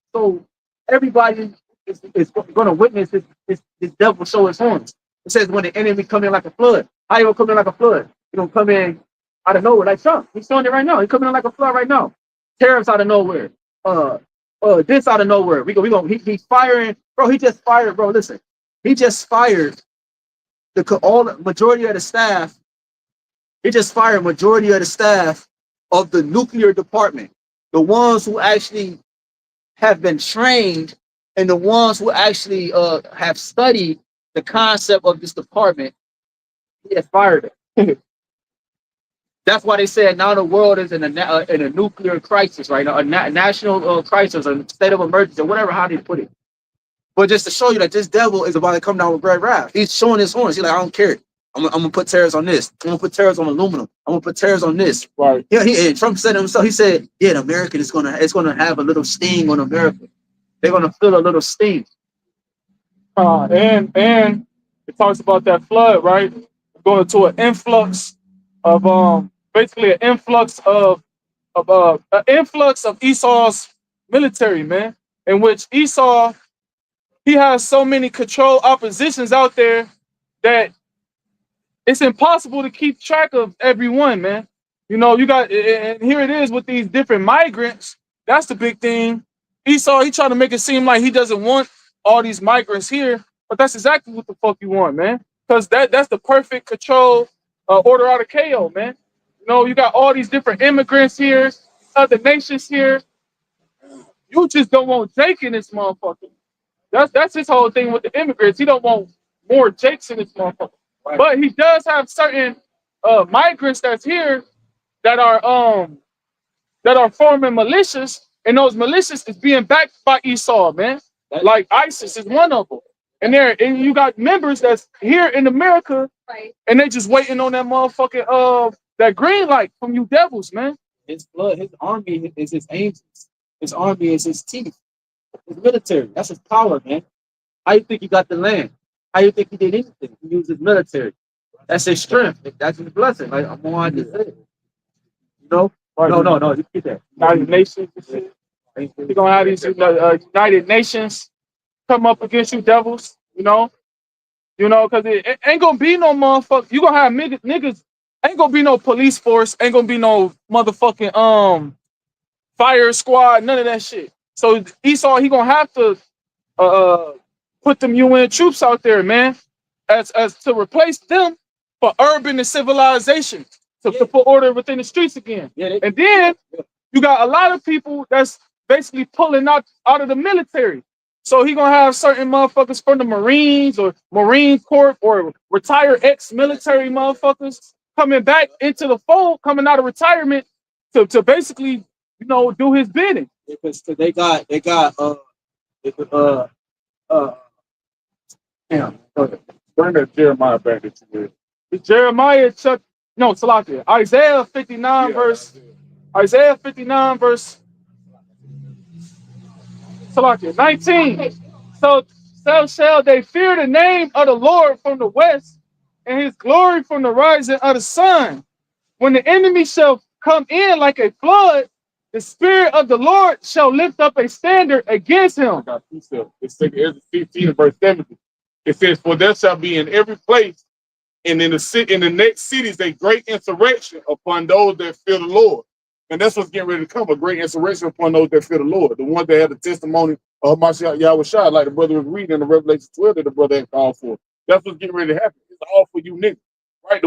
everybody is going to witness this devil show his horns. It says when the enemy come in like a flood. How you gonna come in like a flood? You gonna come in out of nowhere like Trump. He's showing it right now. He's coming in like a flood right now. Tariffs out of nowhere. This out of nowhere. He's firing, bro. He just fired, bro. Listen, he just fired majority of the staff. He just fired majority of the staff of the nuclear department, the ones who actually have been trained and the ones who actually have studied the concept of this department. He has fired it. That's why they said now the world is in a nuclear crisis, right? A national crisis, a state of emergency, or whatever how they put it. But just to show you that this devil is about to come down with great wrath. He's showing his horns. He's like, I don't care. I'm gonna put tariffs on this. I'm gonna put tariffs on aluminum. I'm gonna put tariffs on this. Right. Yeah. And Trump said himself. He said, "Yeah, the American it's gonna have a little sting on America. They're gonna feel a little sting." And it talks about that flood, right? Going to an influx of basically an influx of Esau's military, man, in which Esau, he has so many control oppositions out there that it's impossible to keep track of everyone, man. You know, you got, and here it is with these different migrants. That's the big thing. Esau, he trying to make it seem like he doesn't want all these migrants here, but that's exactly what the fuck you want, man. Because that's the perfect control order out of KO, man. You know, you got all these different immigrants here, other nations here. You just don't want Jake in this motherfucker. That's his whole thing with the immigrants. He don't want more Jakes in this motherfucker. Right. But he does have certain migrants that's here that are forming militias, and those militias is being backed by Esau, man. Like ISIS is one of them. And you got members that's here in America, right, and they just waiting on that motherfucking that green light from you devils, man. His blood, his army is his angels. His army is his teeth. His military. That's his power, man. How you think he got the land? How you think he did anything? He used his military. That's his strength. That's his blessing. Like I'm on to say. You know? No, you get that. United Nations. You're gonna have these United Nations come up against you devils, you know, because it ain't gonna be no motherfucker. You gonna have niggas. Ain't gonna be no police force. Ain't gonna be no motherfucking fire squad. None of that shit. So Esau, he gonna have to put them UN troops out there, man, as to replace them for urban and civilization. to put order within the streets again. And then you got a lot of people that's basically pulling out of the military. So he gonna have certain motherfuckers from the Marines or Marine Corps or retired ex-military motherfuckers coming back into the fold, coming out of retirement to basically, you know, do his bidding. Because they got Damn. Bring that Jeremiah back that you read. It's Jeremiah Salakia. Isaiah 59 verse Isaiah 59 verse Salakia 19. So shall they fear the name of the Lord from the west, and his glory from the rising of the sun. When the enemy shall come in like a flood, the spirit of the Lord shall lift up a standard against him. It's 15 and verse 70. It says, for there shall be in every place and in the next cities a great insurrection upon those that fear the Lord. And that's what's getting ready to come, a great insurrection upon those that fear the Lord. The ones that have the testimony of YAHWASHI, like the brother was reading in the Revelation 12 that the brother had called for. That's what's getting ready to happen. It's all for you niggas. Right?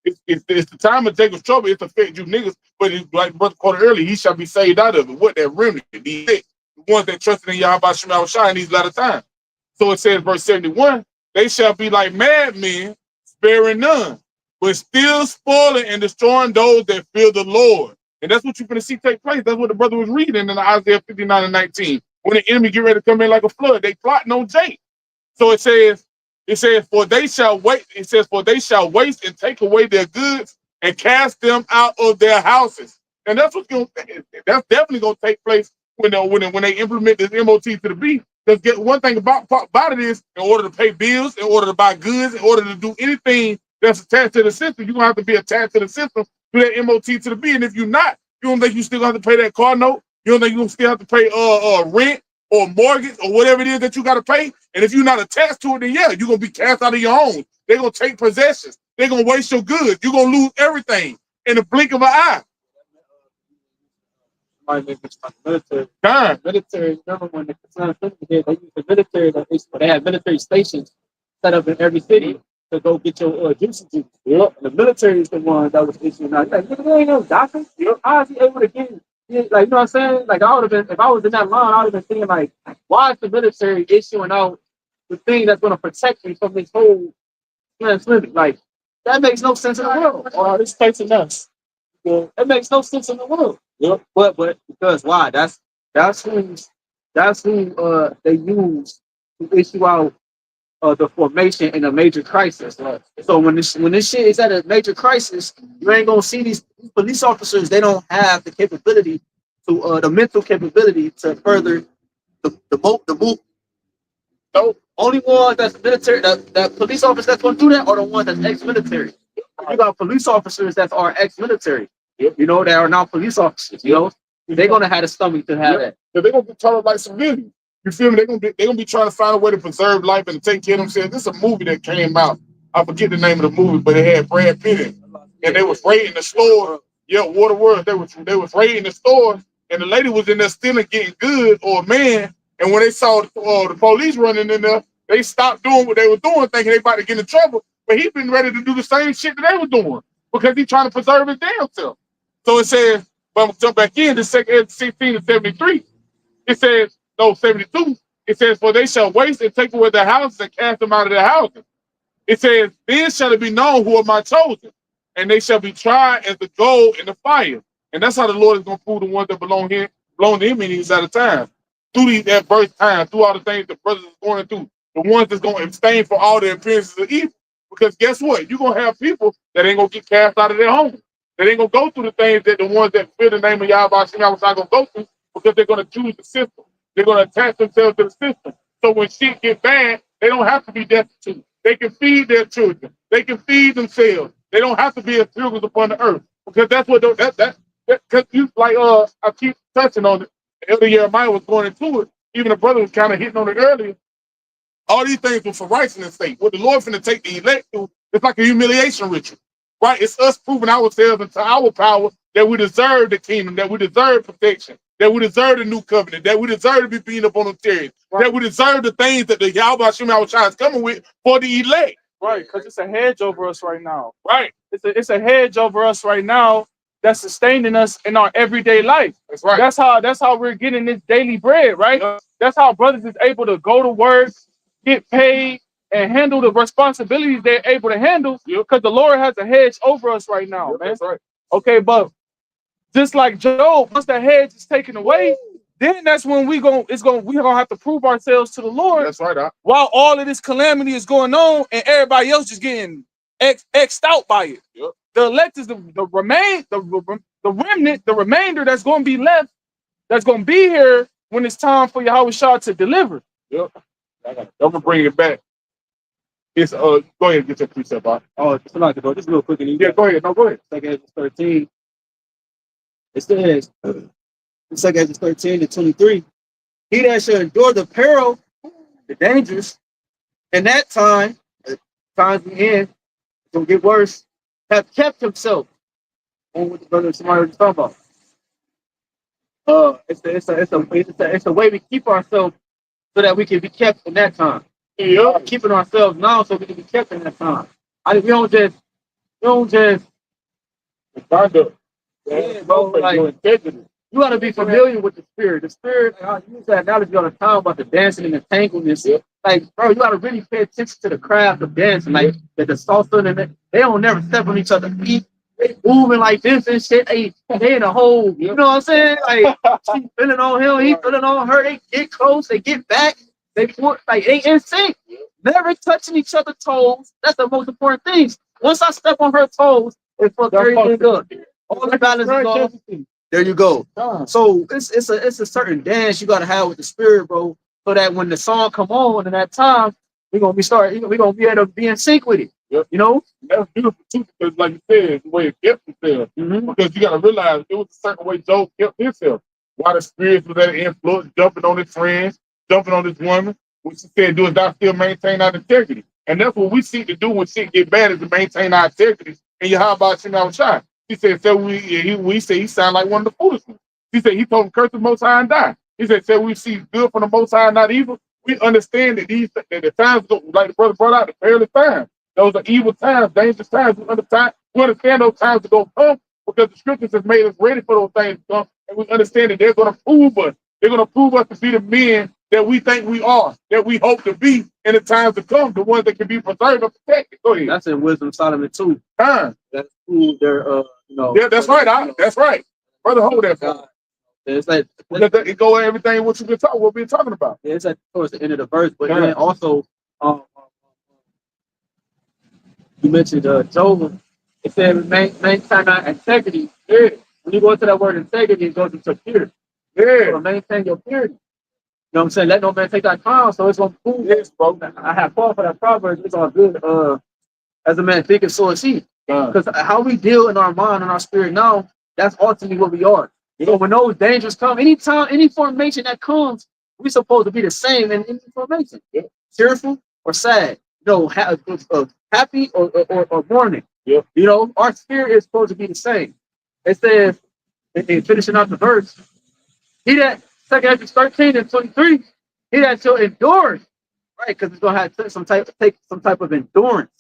It's the time of Jacob's trouble. It's affect you niggas, but it's like brother quoted earlier, he shall be saved out of it. What that remnant? The ones that trusted in YAHWASHI in these latter times. So it says, verse 71, they shall be like madmen, sparing none, but still spoiling and destroying those that fear the Lord. And that's what you're going to see take place. That's what the brother was reading in Isaiah 59 and 19. When the enemy get ready to come in like a flood, they plotting on Jake. So it says, for they shall wait. It says, for they shall waste and take away their goods and cast them out of their houses. And that's that's definitely going to take place when they implement this MOT to the B. Because get one thing about it is, in order to pay bills, in order to buy goods, in order to do anything that's attached to the system, you're gonna have to be attached to the system through that MOT to the B. And if you're not, you don't think you still have to pay that car note? You don't think you still have to pay rent or mortgage or whatever it is that you got to pay? And if you're not attached to it, then yeah, you're gonna be cast out of your home. They're gonna take possessions. They're gonna waste your goods. You're gonna lose everything in the blink of an eye. Military. Remember when the they used the military? They had military stations set up in every city to go get your juices. Yep. And the military is the one that was issuing out. Like, nigga, ain't no doctor. Yep. How is he able to get? Like, you know what I'm saying? Like, I would have been, if I was in that line, I would have been thinking, like, why is the military issuing out the thing that's going to protect me from this whole living? Like, that makes no sense in the world. Oh, this place is nuts. Yeah. It makes no sense in the world. Yep. But because why? That's who they use to issue out the formation in a major crisis. Right. So when this shit is at a major crisis, you ain't gonna see these police officers. They don't have the capability to the mental capability to further the move. So only one that's military, that police officers that's gonna do that are the ones that's ex-military. You got police officers that are ex-military. You know, they are now police officers. You know, they're gonna have the stomach to have that. So they're gonna be treated like civilians. You feel me? They're gonna be trying to find a way to preserve life and to take care of themselves. This is a movie that came out. I forget the name of the movie, but it had Brad Pitt in it. And they was raiding the store. Yeah, Waterworld. They was raiding the store, and the lady was in there stealing, getting good, or a man. And when they saw the police running in there, they stopped doing what they were doing, thinking they about to get in trouble. But he been ready to do the same shit that they were doing because he's trying to preserve his damn self. So it says, but I'm gonna jump back in, the 16 to 73. It says, no, 72. It says, for they shall waste and take away their houses and cast them out of their houses. It says, then shall it be known who are my chosen, and they shall be tried as the gold in the fire. And that's how the Lord is gonna prove the ones that belong to him in these other times. Through these adverse times, through all the things the brothers are going through, the ones that's gonna abstain from all the appearances of evil. Because guess what? You're gonna have people that ain't gonna get cast out of their homes. They ain't gonna go through the things that the ones that fear the name of YAHWASHI not gonna go through, because they're gonna choose the system. They're gonna attach themselves to the system. So when shit get bad, they don't have to be destitute. They can feed their children. They can feed themselves. They don't have to be as pilgrims upon the earth, because that's what because you like I keep touching on it. Elder Jeremiah was going into it. Even the brother was kind of hitting on it earlier. All these things were for righteousness' sake. What the Lord finna take the elect to, it's like a humiliation ritual. Right? It's us proving ourselves into our power that we deserve the kingdom, that we deserve protection, that we deserve the new covenant, that we deserve to be beaten up on the chariots, right, that we deserve the things that the YAHWASHI is coming with for the elect. Right, because it's a hedge over us right now. Right. It's a hedge over us right now that's sustaining us in our everyday life. That's right. That's how we're getting this daily bread, right? Yep. That's how brothers is able to go to work, get paid, and handle the responsibilities they're able to handle because the Lord has a hedge over us right now, man. That's right. Okay, but just like Job, once that hedge is taken away, then that's when we're gonna have to prove ourselves to the Lord. That's right. While all of this calamity is going on and everybody else just getting X'd out by it. Yep. The elect is the remnant, the remainder that's going to be left, that's going to be here when it's time for Yahawashi to deliver. Yep. I'm gonna bring it back. It's go ahead and get your precept out. Oh, it's not to go. Just real quick. Yeah, go ahead. No, go ahead. 2 Ezra 13. It says, 2 Ezra 13 to 23. He that shall endure the peril, the dangers, in that time, times we in, it's gonna get worse, have kept himself. On what the brother somebody was talking about. It's the way we keep ourselves so that we can be kept in that time. Yeah. Keeping ourselves now so we can be kept in that time. We don't just Kind of. Yeah, bro, like, you gotta be familiar with the spirit. The spirit, I use that analogy all the time about the dancing and the tangleness. Yeah. Like, bro, you gotta really pay attention to the craft of dancing. Like, the salsa and they don't never step on each other's feet. They moving like this and shit. They in a hole. You know what I'm saying? Like, she feeling on him, he feeling on her. They get close, they get back. They put like they in sync. Never touching each other's toes. That's the most important thing. Once I step on her toes, it fucks everything up. All the balance is off. There you go. So it's a certain dance you gotta have with the spirit, bro, so that when the song come on in that time, we're gonna be able to be in sync with it. Yep. You know? That's beautiful too, because like you said, it's the way it kept himself. Because you gotta realize it was a certain way Job kept himself. While the spirits was at influence, jumping on his friends, jumping on this woman, what she said, do is thou still maintain our integrity. And that's what we seek to do when shit get bad, is to maintain our integrity. And Yahawashi now shine. He said, we say he sound like one of the foolish ones. He said he told him curse the Most High and die. He said we see good from the Most High, not evil. We understand that that the times go, like the brother brought out, the perilous times. Those are evil times, dangerous times. We understand those times are gonna come because the scriptures have made us ready for those things to come, and we understand that they're gonna prove us. They're gonna prove us to be the men that we think we are, that we hope to be in the times to come, the ones that can be preserved and protected. Go ahead. That's in Wisdom of Solomon too. That's cool. They're yeah, that's right. That's right. Brother, hold that for. It's like it go everything what we've been talking about. Yeah, it's like towards the end of the verse, but then also you mentioned Job. It said maintain our integrity. Yeah. When you go into that word integrity, it goes into purity. Yeah. So maintain your purity. You know what I'm saying? Let no man take that crown. So it's gonna prove this, bro. I have Paul for that proverb. It's all good. As a man thinketh, so is he. Because how we deal in our mind and our spirit now, that's ultimately what we are. So when those dangers come, anytime, any formation that comes, we're supposed to be the same in any formation. Cheerful or sad. You know, happy or mourning. You know, our spirit is supposed to be the same. It says, in finishing out the verse, he that 2 Ezra 13 and 23, he that shall endure, right? Because it's gonna have take some type of endurance.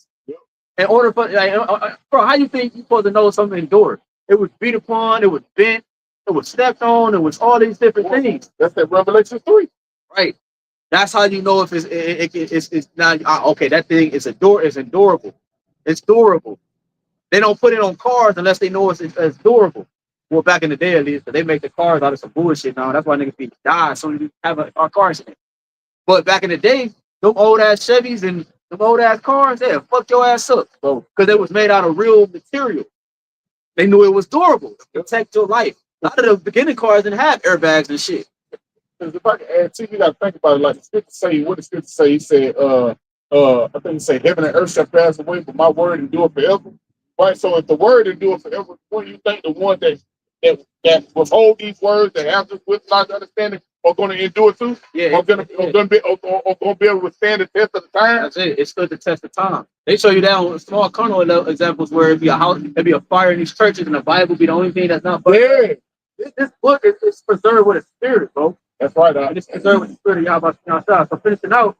In order for bro, how you think you're supposed to know something endured? It was beat upon, it was bent, it was stepped on, it was all these different things. That's that Revelation 3. Right. That's how you know if it's not okay. That thing is endurable. It's durable. They don't put it on cars unless they know it's durable. Well, back in the day at least, they make the cars out of some bullshit now. That's why niggas be die so you have our cars in it. But back in the day, them old ass Chevys and them old ass cars, they fuck your ass up, bro, because it was made out of real material. They knew it was durable, protect your life. A lot of the beginning cars didn't have airbags and shit. If I can add too, you gotta think about it. Like the scripture say, what the scripture say, he said, I think he said, heaven and earth shall pass away, but my word endure forever. Right? So if the word endure forever, what do you think the one that withhold these words, that have this with knowledge understanding, are going to endure too? Yeah, are going to be able to withstand the test of the time? That's it. It stood the test of time. They show you that on small carnal examples where it'd be a house, it'd be a fire in these churches, and the Bible be the only thing that's not. Yeah. This book is preserved with a spirit, bro. That's right. It's preserved with the spirit of Yahawashi. So finishing out,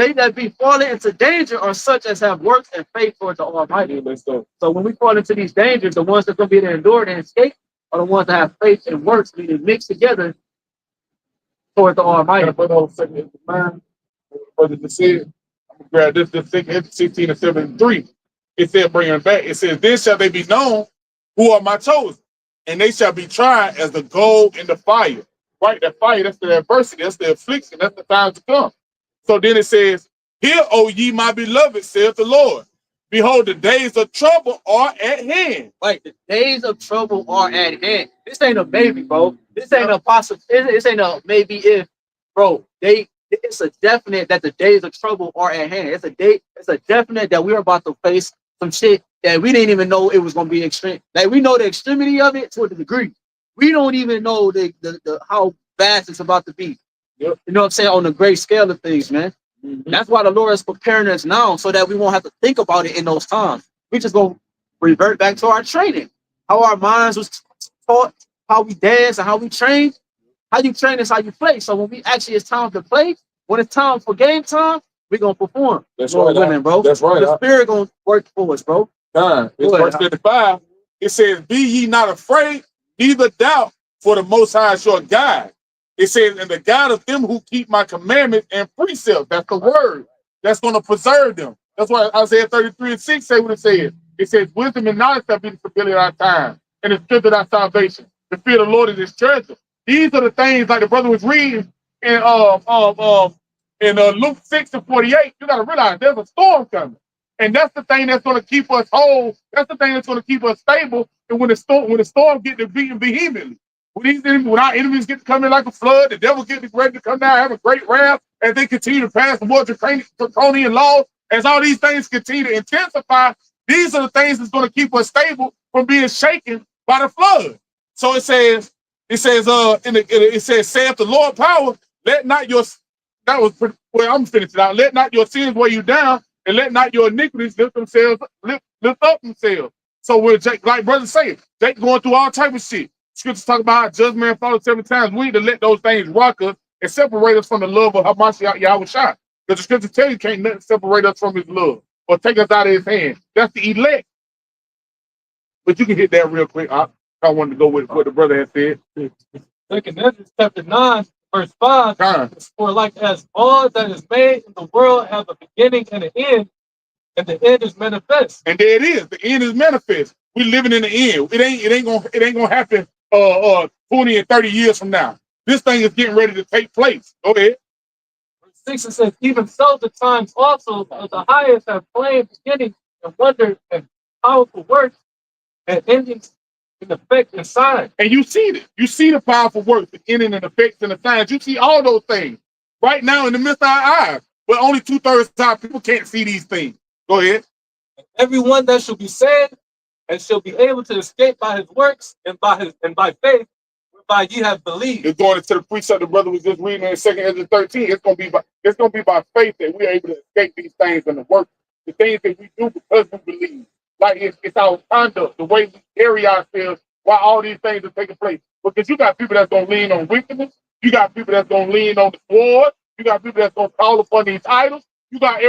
They that be falling into danger are such as have works and faith towards the Almighty. So when we fall into these dangers, the ones that are going to be able to endure and escape are the ones that have faith and works, meaning mixed together towards the Almighty. But it said, I'm gonna grab this 16 and 73. It said, bring it back. It says, then shall they be known who are my chosen, and they shall be tried as the gold in the fire. Right? That fire, that's the adversity, that's the affliction, that's the time to come. So then it says, hear, O ye my beloved, saith the Lord. Behold, the days of trouble are at hand. Like the days of trouble are at hand. This ain't a baby, bro. This ain't a possible. This ain't a maybe if, bro. It's a definite that the days of trouble are at hand. It's a definite that we're about to face some shit that we didn't even know it was gonna be extreme. Like we know the extremity of it to a degree. We don't even know the how vast it's about to be. Yep. You know what I'm saying? On the great scale of things, man. That's why the Lord is preparing us now so that we won't have to think about it in those times. We just gonna revert back to our training, how our minds was taught, how we dance and how we train. How you train is how you play. So when we actually it's time to play, when it's time for game time, we're gonna perform. That's Lord right, willing, bro. That's right. The Spirit gonna work for us, bro. It's verse 55. It says, be ye not afraid, neither doubt, for the Most High is your guide. It says, and the God of them who keep my commandments and precepts. That's the word that's going to preserve them. That's why Isaiah 33 and 6 say what it says. It says, wisdom and knowledge shall be the stability of our time, and the strength of our salvation. The fear of the Lord is his treasure. These are the things like the brother was reading in Luke 6 and 48. You got to realize there's a storm coming. And that's the thing that's going to keep us whole. That's the thing that's going to keep us stable. And when the storm gets to beating vehemently. When our enemies get to come in like a flood, the devil gets ready to come down, have a great wrath, as they continue to pass the more draconian laws, as all these things continue to intensify, these are the things that's going to keep us stable from being shaken by the flood. So it says, saith the Lord power, let not your, that was pretty, well, I'm finishing out, let not your sins weigh you down, and let not your iniquities lift up themselves. So we're like brother say, Jake going through all type of shit. Scriptures talk about how judgment follows 7 times. We need to let those things rock us and separate us from the love of YAHWASHI. Because the scriptures tell you can't nothing separate us from his love or take us out of his hand. That's the elect. But you can hit that real quick. I wanted to go with what the brother had said. Second Ezra chapter 9, verse 5. For like as all that is made in the world have a beginning and an end, and the end is manifest. And there it is. The end is manifest. We living in the end. It ain't gonna happen 20 and 30 years from now. This thing is getting ready to take place. Go ahead. Verse 6 it says, even so the times also of the highest have plain beginning and wonder and powerful works and endings in effect and signs. And you see it. You see the powerful works, the ending and effects and the signs. You see all those things right now in the midst of our eyes. But only 2/3 of the time people can't see these things. Go ahead. And everyone that shall be saved and shall be able to escape by his works and by faith, whereby ye have believed. It's going into the precept the brother was just reading in 2 Ezra 13. It's gonna be by faith that we're able to escape these things and the work, the things that we do because we believe. Like it's our conduct, the way we carry ourselves while all these things are taking place. Because you got people that's gonna lean on wickedness, you got people that's gonna lean on the sword, you got people that's gonna call upon these idols, you got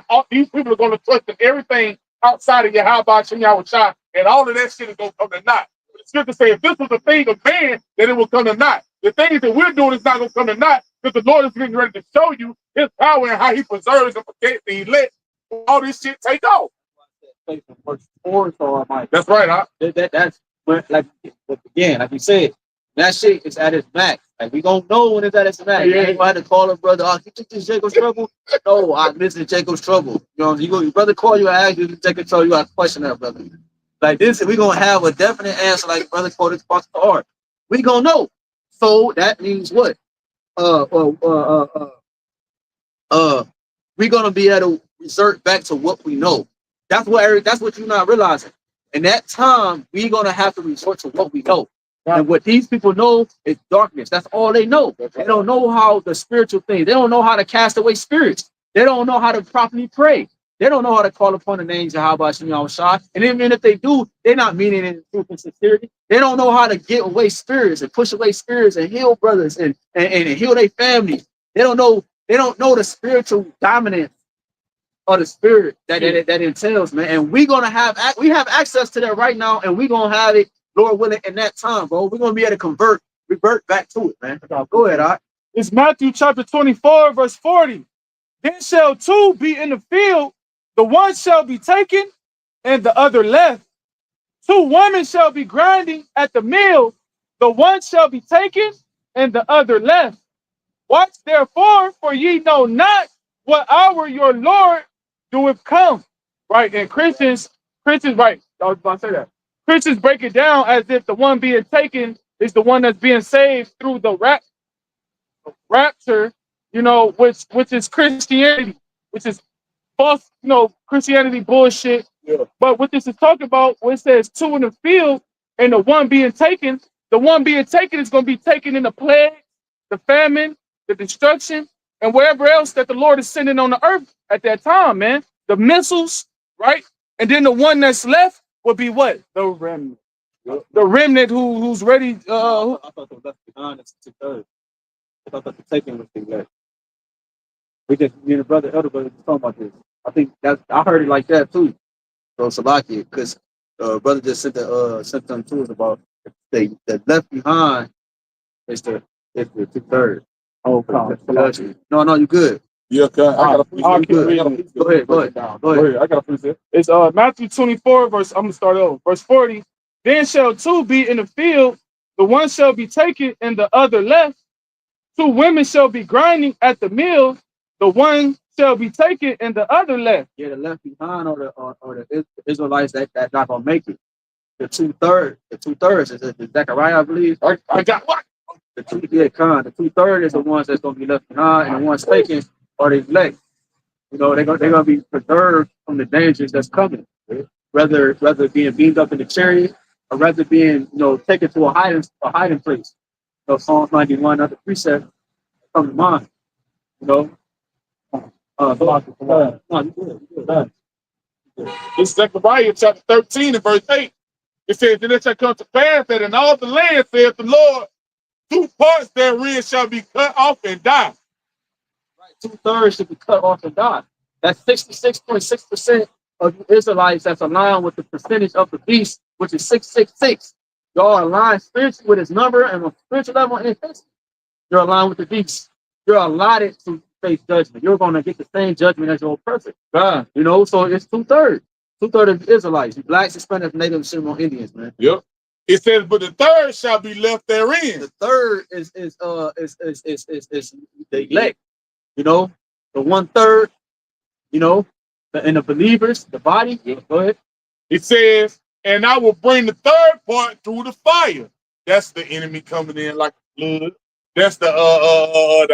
all these people are gonna trust in everything outside of YAHWASHI, and all of that shit is gonna come to naught. The scripture say if this was a thing of man, then it will come to naught. The things that we're doing is not gonna come to naught because the Lord is getting ready to show you his power and how he preserves and protects the elect. All this shit take off. That's right, huh? That's like again, like you said, that shit is at its max. Like we gonna know when it's at its max. Yeah. You ain't about to call a brother, oh, you think this Jacob's trouble? No, I missed Jacob's trouble. You know, your brother call you and ask you to take control, you got to question that brother. Like this, we gonna have a definite answer, like brother quoted across the art. We gonna know. So that means what? We're gonna be able to resort back to what we know. That's what you're not realizing. In that time, we're gonna have to resort to what we know. And what these people know is darkness. That's all they know. They don't know how the spiritual thing. They don't know how to cast away spirits. They don't know how to properly pray. They don't know how to call upon the names of YAHWASHI. And even if they do, they're not meaning it in truth and sincerity. They don't know how to get away spirits and push away spirits and heal brothers and heal their families. They don't know They don't know the spiritual dominance of the spirit that entails, man. And we have access to that right now, and we're gonna have it, Lord willing, in that time, bro. We're gonna be able to revert back to it, man. Go ahead, all right. It's Matthew chapter 24, verse 40. Then shall two be in the field, the one shall be taken, and the other left. Two women shall be grinding at the mill, the one shall be taken, and the other left. Watch therefore, for ye know not what hour your Lord doeth come. Right? And Christians, right, I was about to say that. Christians break it down as if the one being taken is the one that's being saved through the rapture, you know, which is Christianity, which is false, you know, Christianity bullshit. Yeah. But what this is talking about, when it says two in the field and the one being taken is going to be taken in the plague, the famine, the destruction, and wherever else that the Lord is sending on the earth at that time, man. The missiles, right? And then the one that's left would be what? The remnant. Yep. The remnant who's ready. I thought the left behind is 2/3. I thought that the taking was the left. Me and the brother Elder brother was talking about this. I think that I heard it like that too. So Salakia, because brother just sent them to us about the left behind is the 2/3. Oh, no, you good. Yeah, okay. I got a Go ahead. I got a precept. It's Matthew 24, verse. I'm gonna start over. Verse 40. Then shall two be in the field, the one shall be taken, and the other left. Two women shall be grinding at the mill, the one shall be taken, and the other left. Yeah, the left behind or the Israelites that not gonna make it. The 2/3 is Zechariah, I believe. I got what? The 2/3 is the ones that's gonna be left behind, and the ones taken are the elect. You know, they're gonna be preserved from the dangers that's coming. Whether being beamed up in the chariot or rather being, you know, taken to a hiding place. So Psalms 91, other precept come to mind. You know. It's Zechariah chapter 13 and verse 8. It says, "And it shall come to pass that in all the land, saith the Lord, two parts therein shall be cut off and die." Right, 2/3 should be cut off and die. That's 66.6% of the Israelites that's aligned with the percentage of the beast, which is 666. Y'all are aligned spiritually with his number and on spiritual level in history. You're aligned with the beast. You're allotted to face judgment. You're going to get the same judgment as your person. You know, so it's 2/3. 2/3 of the Israelites, blacks, Hispanics, Native, and Seminole Indians, man. Yep. It says, "But the third shall be left therein." The third is the elect. You know, the 1/3. You know, and the believers, the body. Yeah, go ahead. It says, "And I will bring the third part through the fire." That's the enemy coming in like a flood. That's the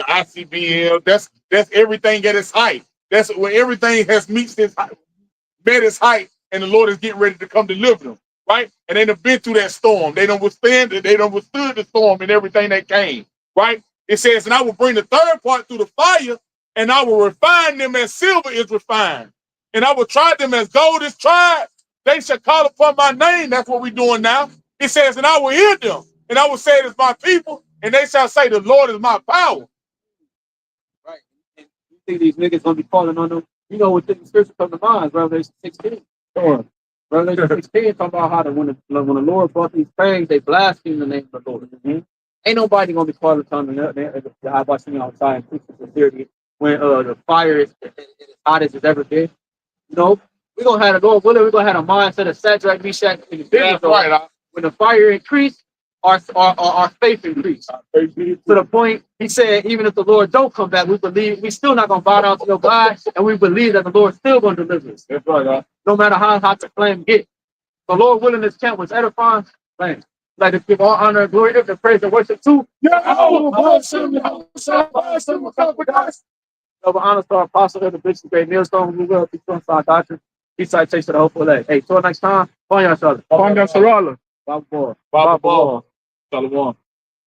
ICBL. That's everything at its height. That's where everything has met its height, and the Lord is getting ready to come deliver them, right? And they done been through that storm. They done withstood the storm and everything that came, right? It says, "And I will bring the third part through the fire, and I will refine them as silver is refined, and I will try them as gold is tried. They shall call upon my name." That's what we're doing now. It says, "And I will hear them, and I will say it is my people, and they shall say, the Lord is my power." Right. And you think these niggas gonna be calling on them? You know what the scripture comes to mind, Revelation 16. Revelation 16 talking about how when the Lord brought these things, they blasphemed the name of the Lord. Ain't nobody gonna be calling on the AHBANAWA outside in sincerity when the fire is as hot as it's ever been. You know, we're gonna have we're gonna have a mindset of Shadrach, Meshach, and Abednego. That's right. When the fire increased, our faith increased. To the point, he said, even if the Lord don't come back, we still not gonna bow down to your God, and we believe that the Lord's still gonna deliver us. That's right. No matter how hot the flame get. The Lord willing, this camp was edifying. Man, like to give all honor and glory, to praise and worship too. YAHAWASHI, YAHAWASHI, HAQADASH. Double honor to our apostle of the Bishop Great Millstone, who will be doing our doctrine. He citation to the hopeful day. Hey, till next time, find yourself. Find yourself. Baba. Shalom.